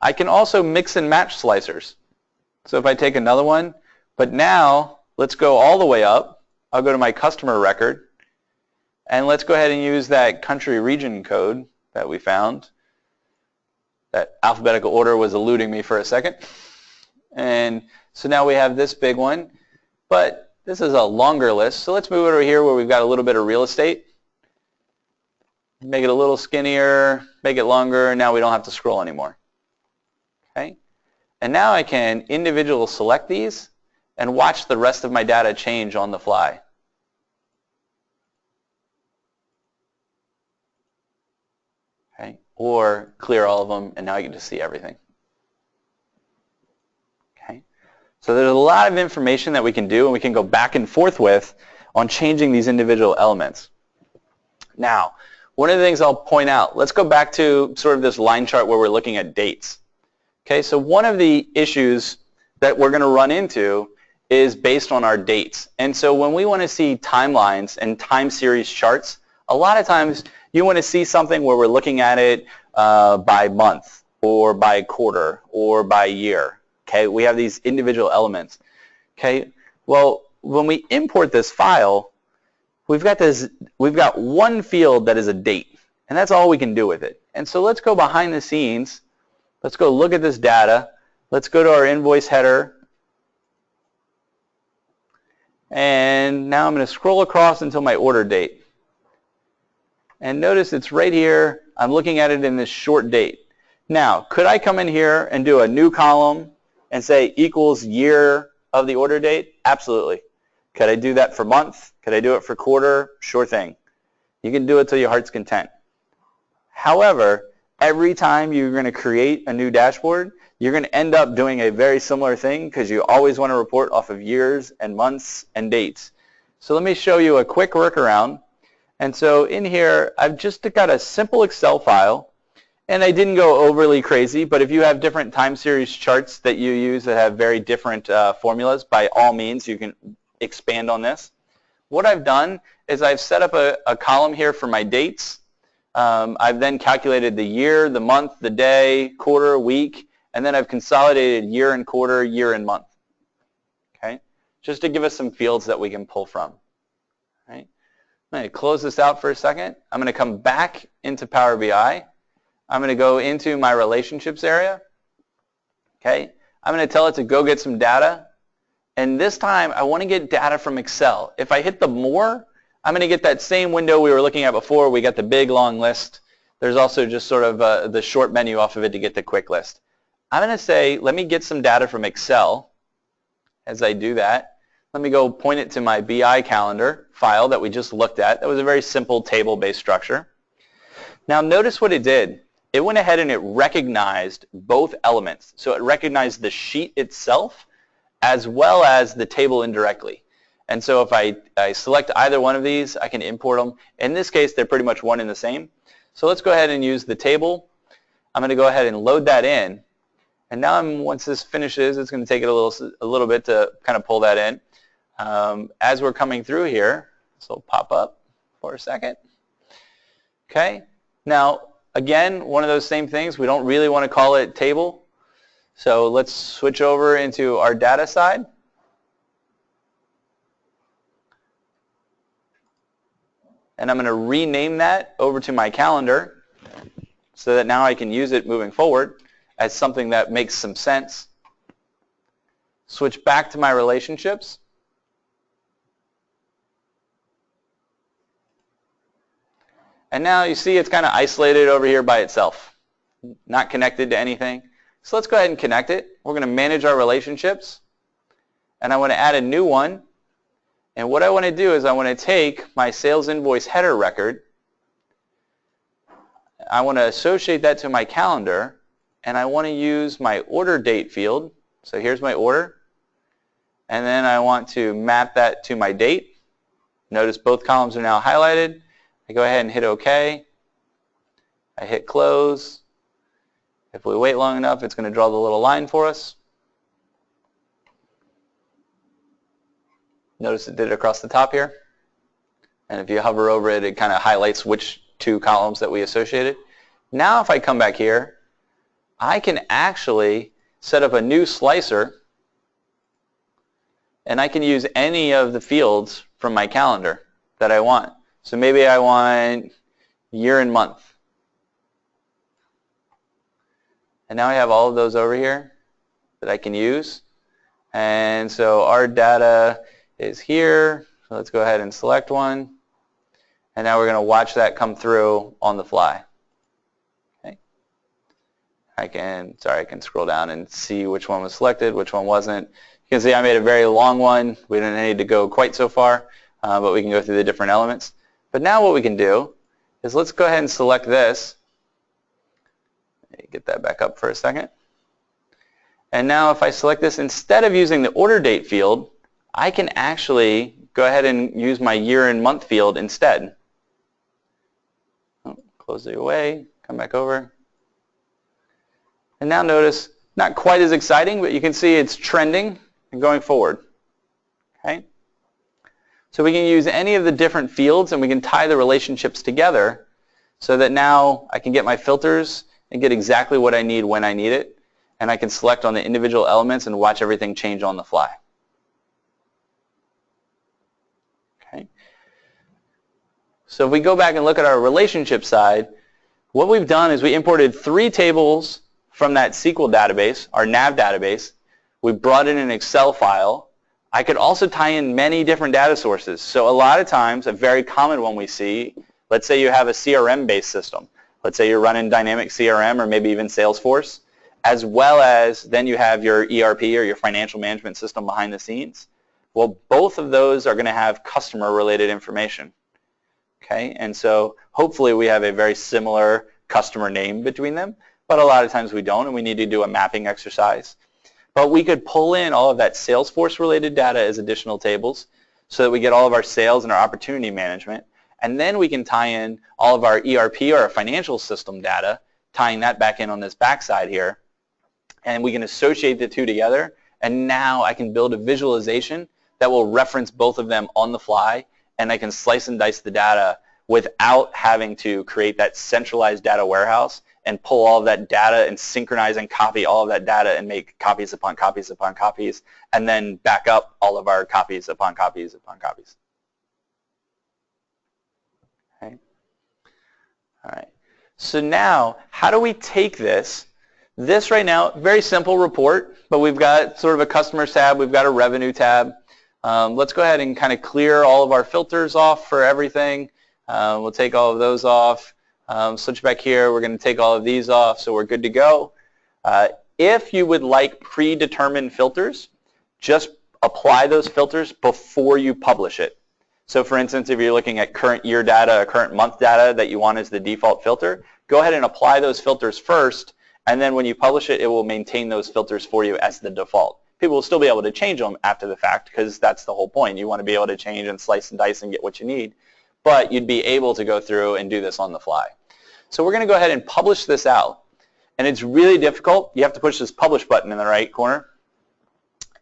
I can also mix and match slicers. So if I take another one, but now let's go all the way up. I'll go to my customer record, and let's go ahead and use that country region code that we found. That alphabetical order was eluding me for a second. And so now we have this big one, but this is a longer list. So let's move over here where we've got a little bit of real estate. Make it a little skinnier, make it longer. Now we don't have to scroll anymore. Okay? And now I can individually select these and watch the rest of my data change on the fly. Okay? Or clear all of them, and now I get to see everything. Okay? So there's a lot of information that we can do, and we can go back and forth with on changing these individual elements. Now, one of the things I'll point out, let's go back to sort of this line chart where we're looking at dates. Okay, so one of the issues that we're going to run into is based on our dates. And so when we want to see timelines and time series charts, a lot of times you want to see something where we're looking at it by month or by quarter or by year. Okay, we have these individual elements. Okay, well, when we import this file, we've got one field that is a date, and that's all we can do with it. And so let's go behind the scenes. Let's go look at this data. Let's go to our invoice header. And now I'm going to scroll across until my order date. And notice it's right here. I'm looking at it in this short date. Now, could I come in here and do a new column and say equals year of the order date? Absolutely. Could I do that for month? Could I do it for quarter? Sure thing. You can do it till your heart's content. However, every time you're going to create a new dashboard, you're going to end up doing a very similar thing because you always want to report off of years and months and dates. So let me show you a quick workaround. And so in here, I've just got a simple Excel file, and I didn't go overly crazy, but if you have different time series charts that you use that have very different formulas, by all means, you can expand on this. What I've done is I've set up a column here for my dates. I've then calculated the year, the month, the day, quarter, week, and then I've consolidated year and quarter, year and month. Okay, just to give us some fields that we can pull from. Right? I'm going to close this out for a second. I'm going to come back into Power BI. I'm going to go into my relationships area. Okay, I'm going to tell it to go get some data. And this time, I want to get data from Excel. If I hit the more, I'm going to get that same window we were looking at before. We got the big, long list. There's also just sort of the short menu off of it to get the quick list. I'm going to say, let me get some data from Excel. As I do that, let me go point it to my BI calendar file that we just looked at. That was a very simple table-based structure. Now, notice what it did. It went ahead and it recognized both elements. So it recognized the sheet itself as well as the table indirectly. And so if I select either one of these, I can import them. In this case, they're pretty much one and the same. So let's go ahead and use the table. I'm going to go ahead and load that in. And now once this finishes, it's going to take it a little bit to kind of pull that in. As we're coming through here, this will pop up for a second. Okay. Now, again, one of those same things. We don't really want to call it table. So let's switch over into our data side. and I'm going to rename that over to my calendar so that now I can use it moving forward as something that makes some sense. Switch back to my relationships. And now you see it's kind of isolated over here by itself, not connected to anything. So let's go ahead and connect it. We're going to manage our relationships. And I want to add a new one. And what I want to do is I want to take my sales invoice header record. I want to associate that to my calendar. And I want to use my order date field. So here's my order. And then I want to map that to my date. Notice both columns are now highlighted. I go ahead and hit OK. I hit close. If we wait long enough, it's going to draw the little line for us. Notice it did it across the top here. And if you hover over it, it kind of highlights which two columns that we associated. Now if I come back here, I can actually set up a new slicer, and I can use any of the fields from my calendar that I want. So maybe I want year and month. And now I have all of those over here that I can use. And so our data is here. So let's go ahead and select one. And now we're going to watch that come through on the fly. Okay. I can scroll down and see which one was selected, which one wasn't. You can see I made a very long one. We didn't need to go quite so far, but we can go through the different elements. But now what we can do is let's go ahead and select this. Get that back up for a second. And now if I select this, instead of using the order date field, I can actually go ahead and use my year and month field instead. Close it away, come back over. And now notice, not quite as exciting, but you can see it's trending and going forward. Okay? So we can use any of the different fields and we can tie the relationships together so that now I can get my filters and get exactly what I need when I need it, and I can select on the individual elements and watch everything change on the fly. Okay. So if we go back and look at our relationship side, what we've done is we imported 3 tables from that SQL database, our nav database. We brought in an Excel file. I could also tie in many different data sources. So a lot of times, a very common one we see, let's say you have a CRM-based system. Let's say you're running Dynamic CRM or maybe even Salesforce, as well as then you have your ERP or your financial management system behind the scenes. Well, both of those are going to have customer-related information. Okay, and so hopefully we have a very similar customer name between them, but a lot of times we don't, and we need to do a mapping exercise. But we could pull in all of that Salesforce-related data as additional tables so that we get all of our sales and our opportunity management. And then we can tie in all of our ERP or our financial system data, tying that back in on this backside here. And we can associate the two together. And now I can build a visualization that will reference both of them on the fly. And I can slice and dice the data without having to create that centralized data warehouse and pull all of that data and synchronize and copy all of that data and make copies upon copies upon copies, and then back up all of our copies upon copies upon copies. Okay. All right. So now, how do we take this? This right now, very simple report, but we've got sort of a customers tab, we've got a revenue tab. Let's go ahead and kind of clear all of our filters off for everything. We'll take all of those off. Switch back here, we're going to take all of these off, so we're good to go. If you would like predetermined filters, just apply those filters before you publish it. So for instance, if you're looking at current year data or current month data that you want as the default filter, go ahead and apply those filters first, and then when you publish it, it will maintain those filters for you as the default. People will still be able to change them after the fact because that's the whole point. You want to be able to change and slice and dice and get what you need, but you'd be able to go through and do this on the fly. So we're going to go ahead and publish this out, and it's really difficult. You have to push this publish button in the right corner.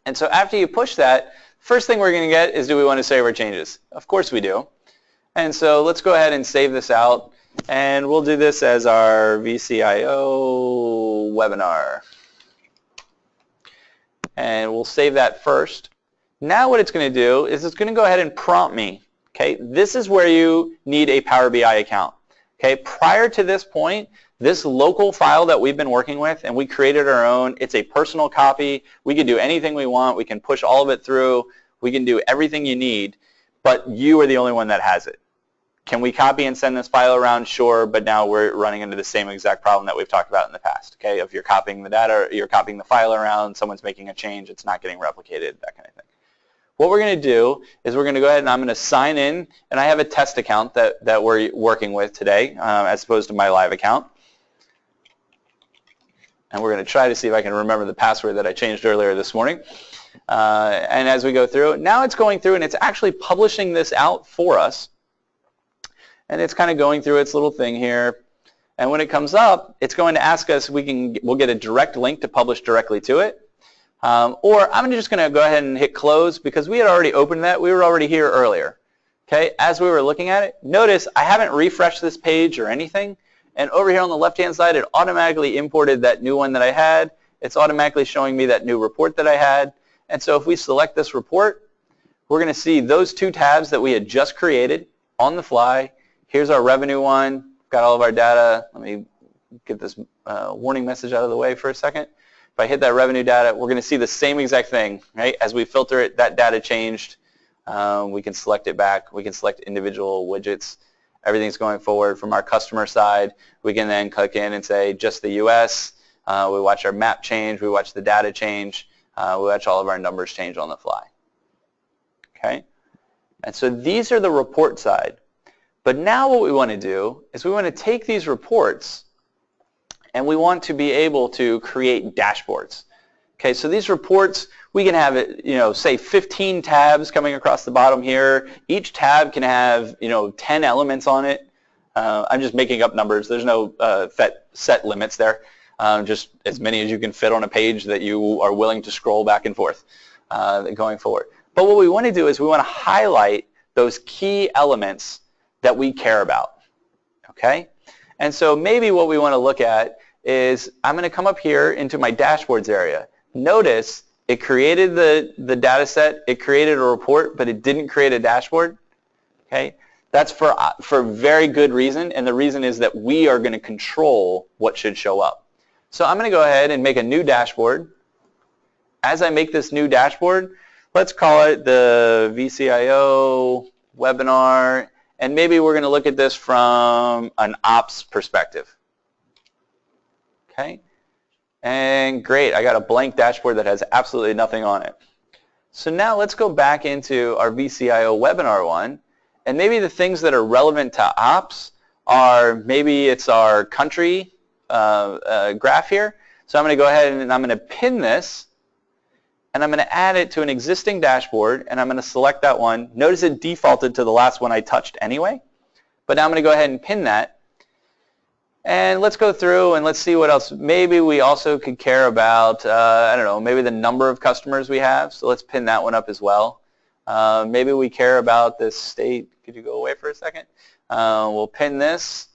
And so after you push that, first thing we're going to get is, do we want to save our changes? Of course we do. And so let's go ahead and save this out, and we'll do this as our vCIO webinar. And we'll save that first. Now what it's going to do is it's going to go ahead and prompt me. Okay, this is where you need a Power BI account. Okay, prior to this point, this local file that we've been working with, and we created our own, it's a personal copy. We can do anything we want. We can push all of it through. We can do everything you need, but you are the only one that has it. Can we copy and send this file around? Sure, but now we're running into the same exact problem that we've talked about in the past. Okay, if you're copying the data, you're copying the file around, someone's making a change, it's not getting replicated, that kind of thing. What we're going to do is we're going to go ahead and I'm going to sign in, and I have a test account that we're working with today as opposed to my live account. And we're going to try to see if I can remember the password that I changed earlier this morning. And as we go through, now it's going through and it's actually publishing this out for us. And it's kind of going through its little thing here. And when it comes up, it's going to ask us, we'll get a direct link to publish directly to it. Or I'm just going to go ahead and hit close because we had already opened that. We were already here earlier. Okay, as we were looking at it, notice I haven't refreshed this page or anything. And over here on the left-hand side, it automatically imported that new one that I had. It's automatically showing me that new report that I had. And so if we select this report, we're going to see those two tabs that we had just created on the fly. Here's our revenue one. Got all of our data. Let me get this warning message out of the way for a second. If I hit that revenue data, we're going to see the same exact thing, right? As we filter it, that data changed. We can select it back. We can select individual widgets. Everything's going forward from our customer side. We can then click in and say just the US. We watch our map change. We watch the data change. We watch all of our numbers change on the fly. Okay? And so these are the report side. But now what we want to do is we want to take these reports and we want to be able to create dashboards. Okay, so these reports, we can have it, say 15 tabs coming across the bottom here. Each tab can have, 10 elements on it. I'm just making up numbers. There's no set limits there. Just as many as you can fit on a page that you are willing to scroll back and forth going forward. But what we want to do is we want to highlight those key elements that we care about. Okay? And so maybe what we want to look at is I'm going to come up here into my dashboards area. Notice it created the data set, it created a report, but it didn't create a dashboard. Okay? That's for very good reason, and the reason is that we are going to control what should show up. So I'm going to go ahead and make a new dashboard. As I make this new dashboard, let's call it the vCIO webinar, and maybe we're going to look at this from an ops perspective. Okay? And great, I got a blank dashboard that has absolutely nothing on it. So now let's go back into our vCIO webinar one, and maybe the things that are relevant to ops are, maybe it's our country graph here. So I'm going to go ahead and I'm going to pin this, and I'm going to add it to an existing dashboard, and I'm going to select that one. Notice it defaulted to the last one I touched anyway, but now I'm going to go ahead and pin that. And let's go through and let's see what else. Maybe we also could care about, I don't know, maybe the number of customers we have. So let's pin that one up as well. Maybe we care about this state. Could you go away for a second? We'll pin this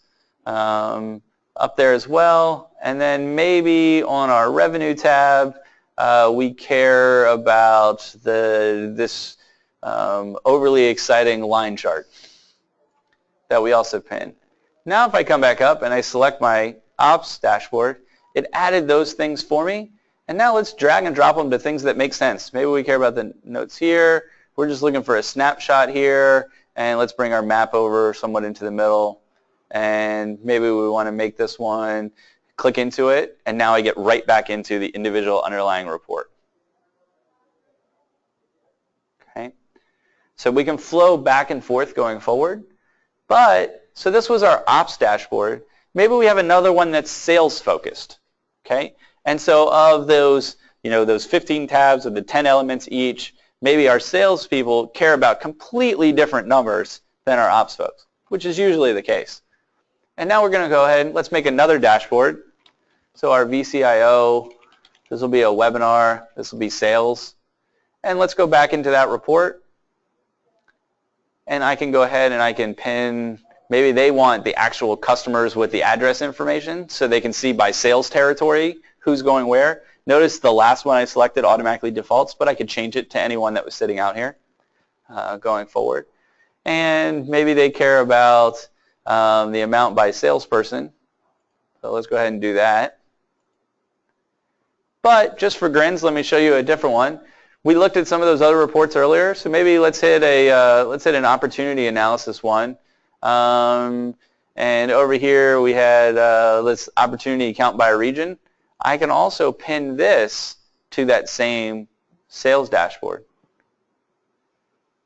up there as well. And then maybe on our revenue tab, we care about this overly exciting line chart that we also pin. Now if I come back up and I select my ops dashboard, it added those things for me. And now let's drag and drop them to things that make sense. Maybe we care about the notes here. We're just looking for a snapshot here. And let's bring our map over somewhat into the middle. And maybe we want to make this one, click into it, and now I get right back into the individual underlying report. Okay? So we can flow back and forth going forward. So this was our ops dashboard. Maybe we have another one that's sales focused. Okay? And so of those, those 15 tabs with the 10 elements each, maybe our salespeople care about completely different numbers than our ops folks, which is usually the case. And now we're going to go ahead and let's make another dashboard. So our vCIO, this will be a webinar, this will be sales. And let's go back into that report. And I can go ahead and I can pin, maybe they want the actual customers with the address information so they can see by sales territory who's going where. Notice the last one I selected automatically defaults, but I could change it to anyone that was sitting out here going forward. and maybe they care about the amount by salesperson. So let's go ahead and do that. But just for grins, let me show you a different one. We looked at some of those other reports earlier, so maybe let's hit an opportunity analysis one. And over here we had let's opportunity count by region. I can also pin this to that same sales dashboard.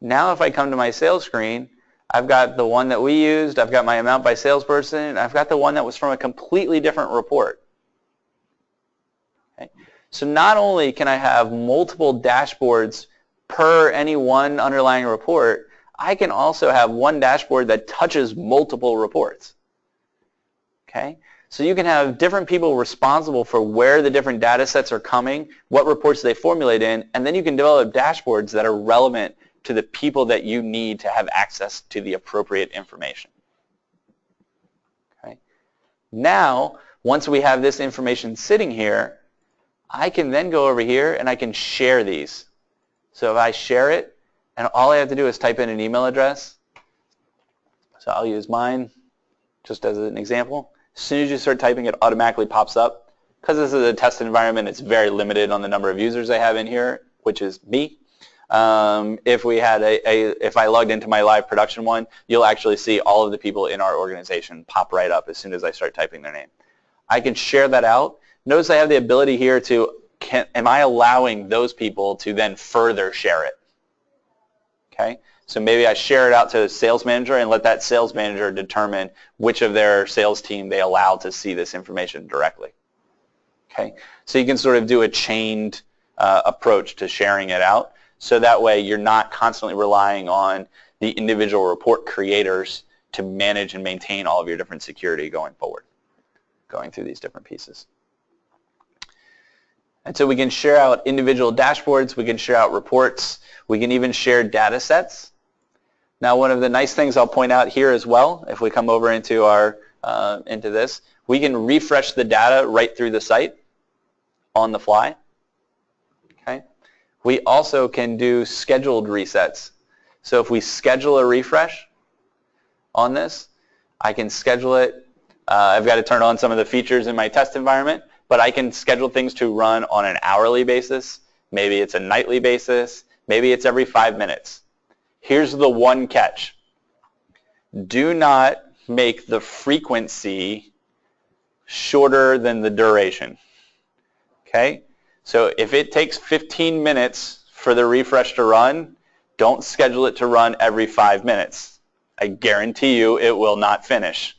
Now if I come to my sales screen, I've got the one that we used, I've got my amount by salesperson, I've got the one that was from a completely different report. Okay. So not only can I have multiple dashboards per any one underlying report, I can also have one dashboard that touches multiple reports. Okay? So you can have different people responsible for where the different data sets are coming, what reports they formulate in, and then you can develop dashboards that are relevant to the people that you need to have access to the appropriate information. Okay. Now, once we have this information sitting here, I can then go over here and I can share these. So if I share it, and all I have to do is type in an email address. So I'll use mine just as an example. As soon as you start typing, it automatically pops up. Because this is a test environment, it's very limited on the number of users I have in here, which is me. If I logged into my live production one, you'll actually see all of the people in our organization pop right up as soon as I start typing their name. I can share that out. Notice I have the ability here to, am I allowing those people to then further share it? Okay, so maybe I share it out to a sales manager and let that sales manager determine which of their sales team they allow to see this information directly. Okay, so you can sort of do a chained approach to sharing it out. So that way you're not constantly relying on the individual report creators to manage and maintain all of your different security going forward, going through these different pieces. And so we can share out individual dashboards, we can share out reports, we can even share data sets. Now one of the nice things I'll point out here as well, if we come over into our into this, we can refresh the data right through the site on the fly. Okay. We also can do scheduled resets. So if we schedule a refresh on this, I can schedule it. I've got to turn on some of the features in my test environment, but I can schedule things to run on an hourly basis. Maybe it's a nightly basis. Maybe it's every 5 minutes. Here's the one catch. Do not make the frequency shorter than the duration. Okay? So if it takes 15 minutes for the refresh to run, don't schedule it to run every 5 minutes. I guarantee you it will not finish.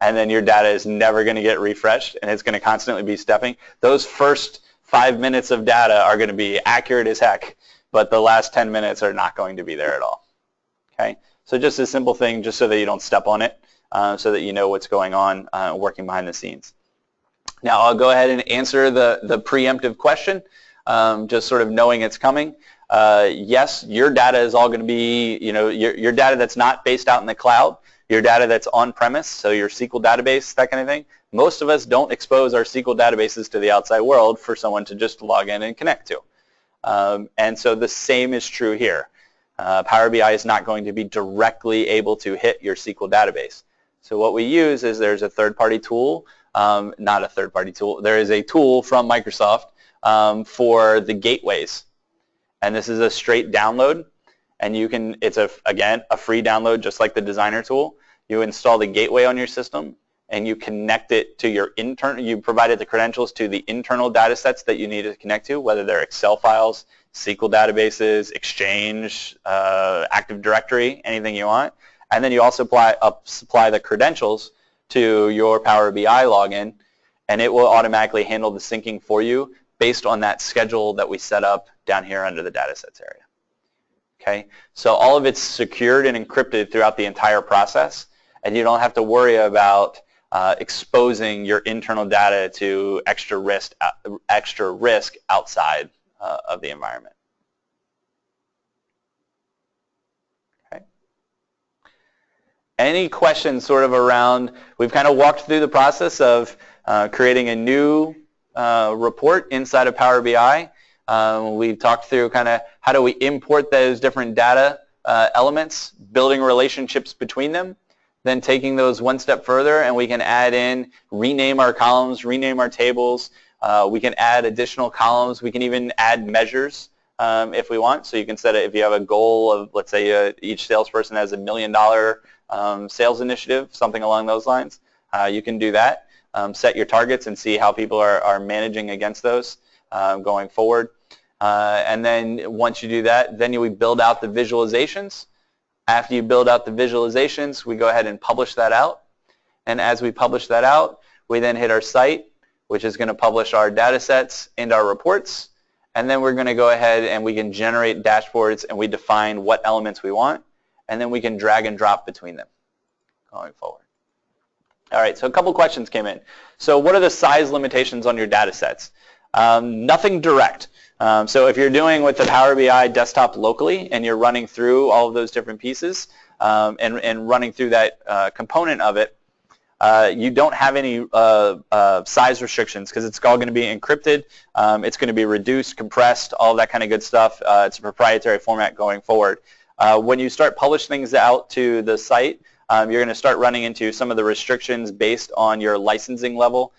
And then your data is never going to get refreshed, and it's going to constantly be stepping. Those first 5 minutes of data are going to be accurate as heck, but the last 10 minutes are not going to be there at all. Okay? So just a simple thing, just so that you don't step on it, so that you know what's going on working behind the scenes. Now I'll go ahead and answer the preemptive question, just sort of knowing it's coming. Yes, your data is all going to be, your data that's not based out in the cloud, your data that's on-premise, so your SQL database, that kind of thing. Most of us don't expose our SQL databases to the outside world for someone to just log in and connect to. And so the same is true here. Power BI is not going to be directly able to hit your SQL database. So what we use is there's a third-party tool, not a third-party tool, there is a tool from Microsoft for the gateways. And this is a straight download. And you can, it's again, a free download just like the designer tool. You install the gateway on your system and you connect it to your internal, you provided the credentials to the internal data sets that you need to connect to, whether they're Excel files, SQL databases, Exchange, Active Directory, anything you want. And then you also supply the credentials to your Power BI login, and it will automatically handle the syncing for you based on that schedule that we set up down here under the datasets area. Okay, so all of it's secured and encrypted throughout the entire process, and you don't have to worry about exposing your internal data to extra risk outside of the environment. Okay. Any questions sort of around, we've kind of walked through the process of creating a new report inside of Power BI. We've talked through kind of how do we import those different data elements, building relationships between them, then taking those one step further, and we can add in, rename our columns, rename our tables. We can add additional columns. We can even add measures if we want. So you can set it, if you have a goal of, let's say each salesperson has $1 million sales initiative, something along those lines, you can do that. Set your targets and see how people are managing against those going forward. And then once you do that, then you build out the visualizations. After you build out the visualizations, we go ahead and publish that out. And as we publish that out, we then hit our site, which is going to publish our data sets and our reports. And then we're going to go ahead and we can generate dashboards, and we define what elements we want. And then we can drag and drop between them going forward. All right, so a couple questions came in. So what are the size limitations on your data sets? Nothing direct. So if you're doing with the Power BI desktop locally and you're running through all of those different pieces and running through that component of it, you don't have any size restrictions because it's all going to be encrypted. It's going to be reduced, compressed, all that kind of good stuff. It's a proprietary format going forward. When you start publishing things out to the site, you're going to start running into some of the restrictions based on your licensing level.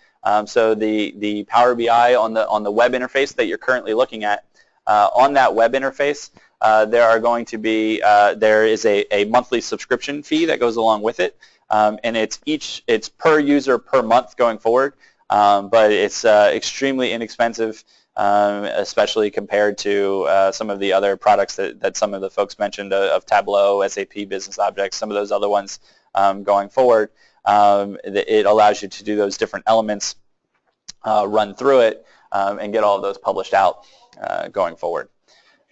So the Power BI on the web interface that you're currently looking at, on that web interface, there are going to be there is a monthly subscription fee that goes along with it, and it's per user per month going forward, but it's extremely inexpensive, especially compared to some of the other products that some of the folks mentioned of Tableau, SAP Business Objects, some of those other ones going forward. It allows you to do those different elements, run through it, and get all of those published out going forward.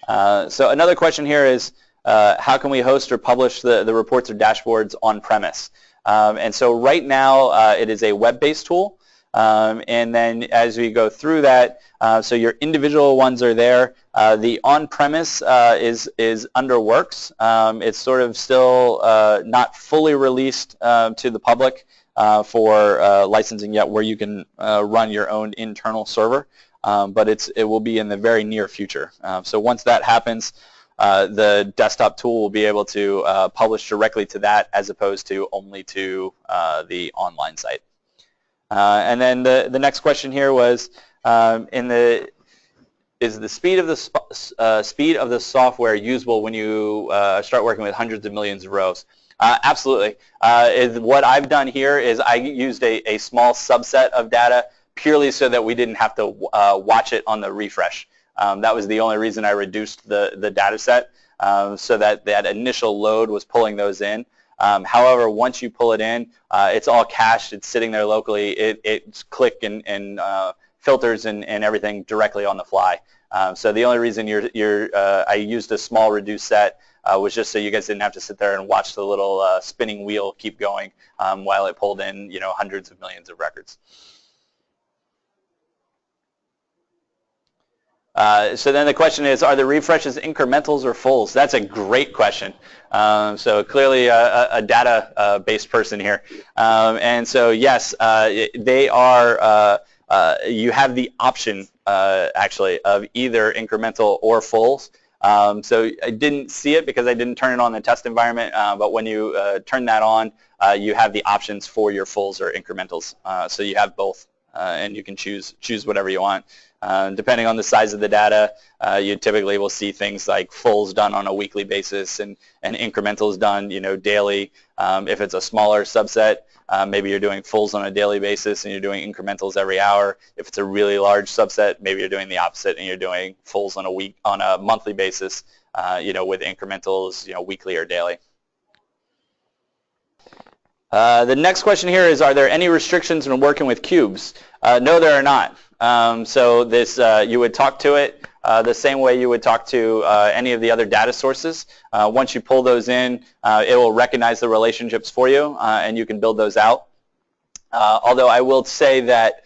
So another question here is, how can we host or publish the reports or dashboards on premise? And so right now it is a web-based tool. And then as we go through that, so your individual ones are there. The on-premise is under works. It's sort of still not fully released to the public for licensing yet, where you can run your own internal server, but it will be in the very near future. So once that happens, the desktop tool will be able to publish directly to that as opposed to only to the online site. And then the next question here was, is the speed of the software usable when you start working with hundreds of millions of rows? Absolutely. What I've done here is I used a small subset of data purely so that we didn't have to watch it on the refresh. That was the only reason I reduced the data set, so that initial load was pulling those in. However, once you pull it in, it's all cached. It's sitting there locally. It's click and filters and everything directly on the fly. So the only reason I used a small reduced set was just so you guys didn't have to sit there and watch the little spinning wheel keep going while it pulled in, hundreds of millions of records. So then the question is, are the refreshes incrementals or fulls? That's a great question. So clearly a data-based person here. And so yes, they are, you have the option actually of either incremental or fulls. So I didn't see it because I didn't turn it on the test environment, but when you turn that on, you have the options for your fulls or incrementals. So you have both, and you can choose whatever you want. Depending on the size of the data, you typically will see things like fulls done on a weekly basis and incrementals done, daily. If it's a smaller subset, maybe you're doing fulls on a daily basis and you're doing incrementals every hour. If it's a really large subset, maybe you're doing the opposite and you're doing fulls on a monthly basis, with incrementals, weekly or daily. The next question here is, are there any restrictions when working with cubes? No, there are not. So this, you would talk to it the same way you would talk to any of the other data sources. Once you pull those in, it will recognize the relationships for you, and you can build those out. Although I will say that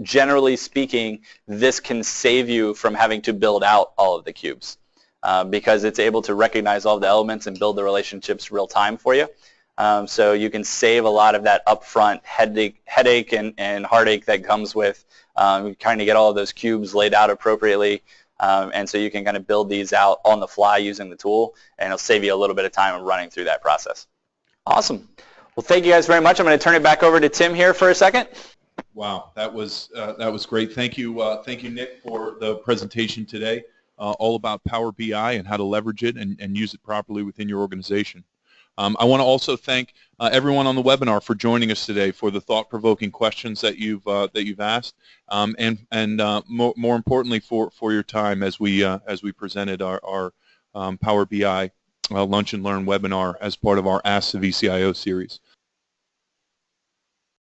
generally speaking, this can save you from having to build out all of the cubes because it's able to recognize all the elements and build the relationships real time for you. So you can save a lot of that upfront headache and heartache that comes with trying to get all of those cubes laid out appropriately And so you can kind of build these out on the fly using the tool, and it'll save you a little bit of time of running through that process. Awesome. Well, thank you guys very much. I'm going to turn it back over to Tim here for a second. Wow, that was great. Thank you, Nick, for the presentation today, all about Power BI and how to leverage it and use it properly within your organization. I want to also thank everyone on the webinar for joining us today, for the thought-provoking questions that you've asked, and more importantly for your time as we presented our Power BI Lunch and Learn webinar as part of our Ask the vCIO series.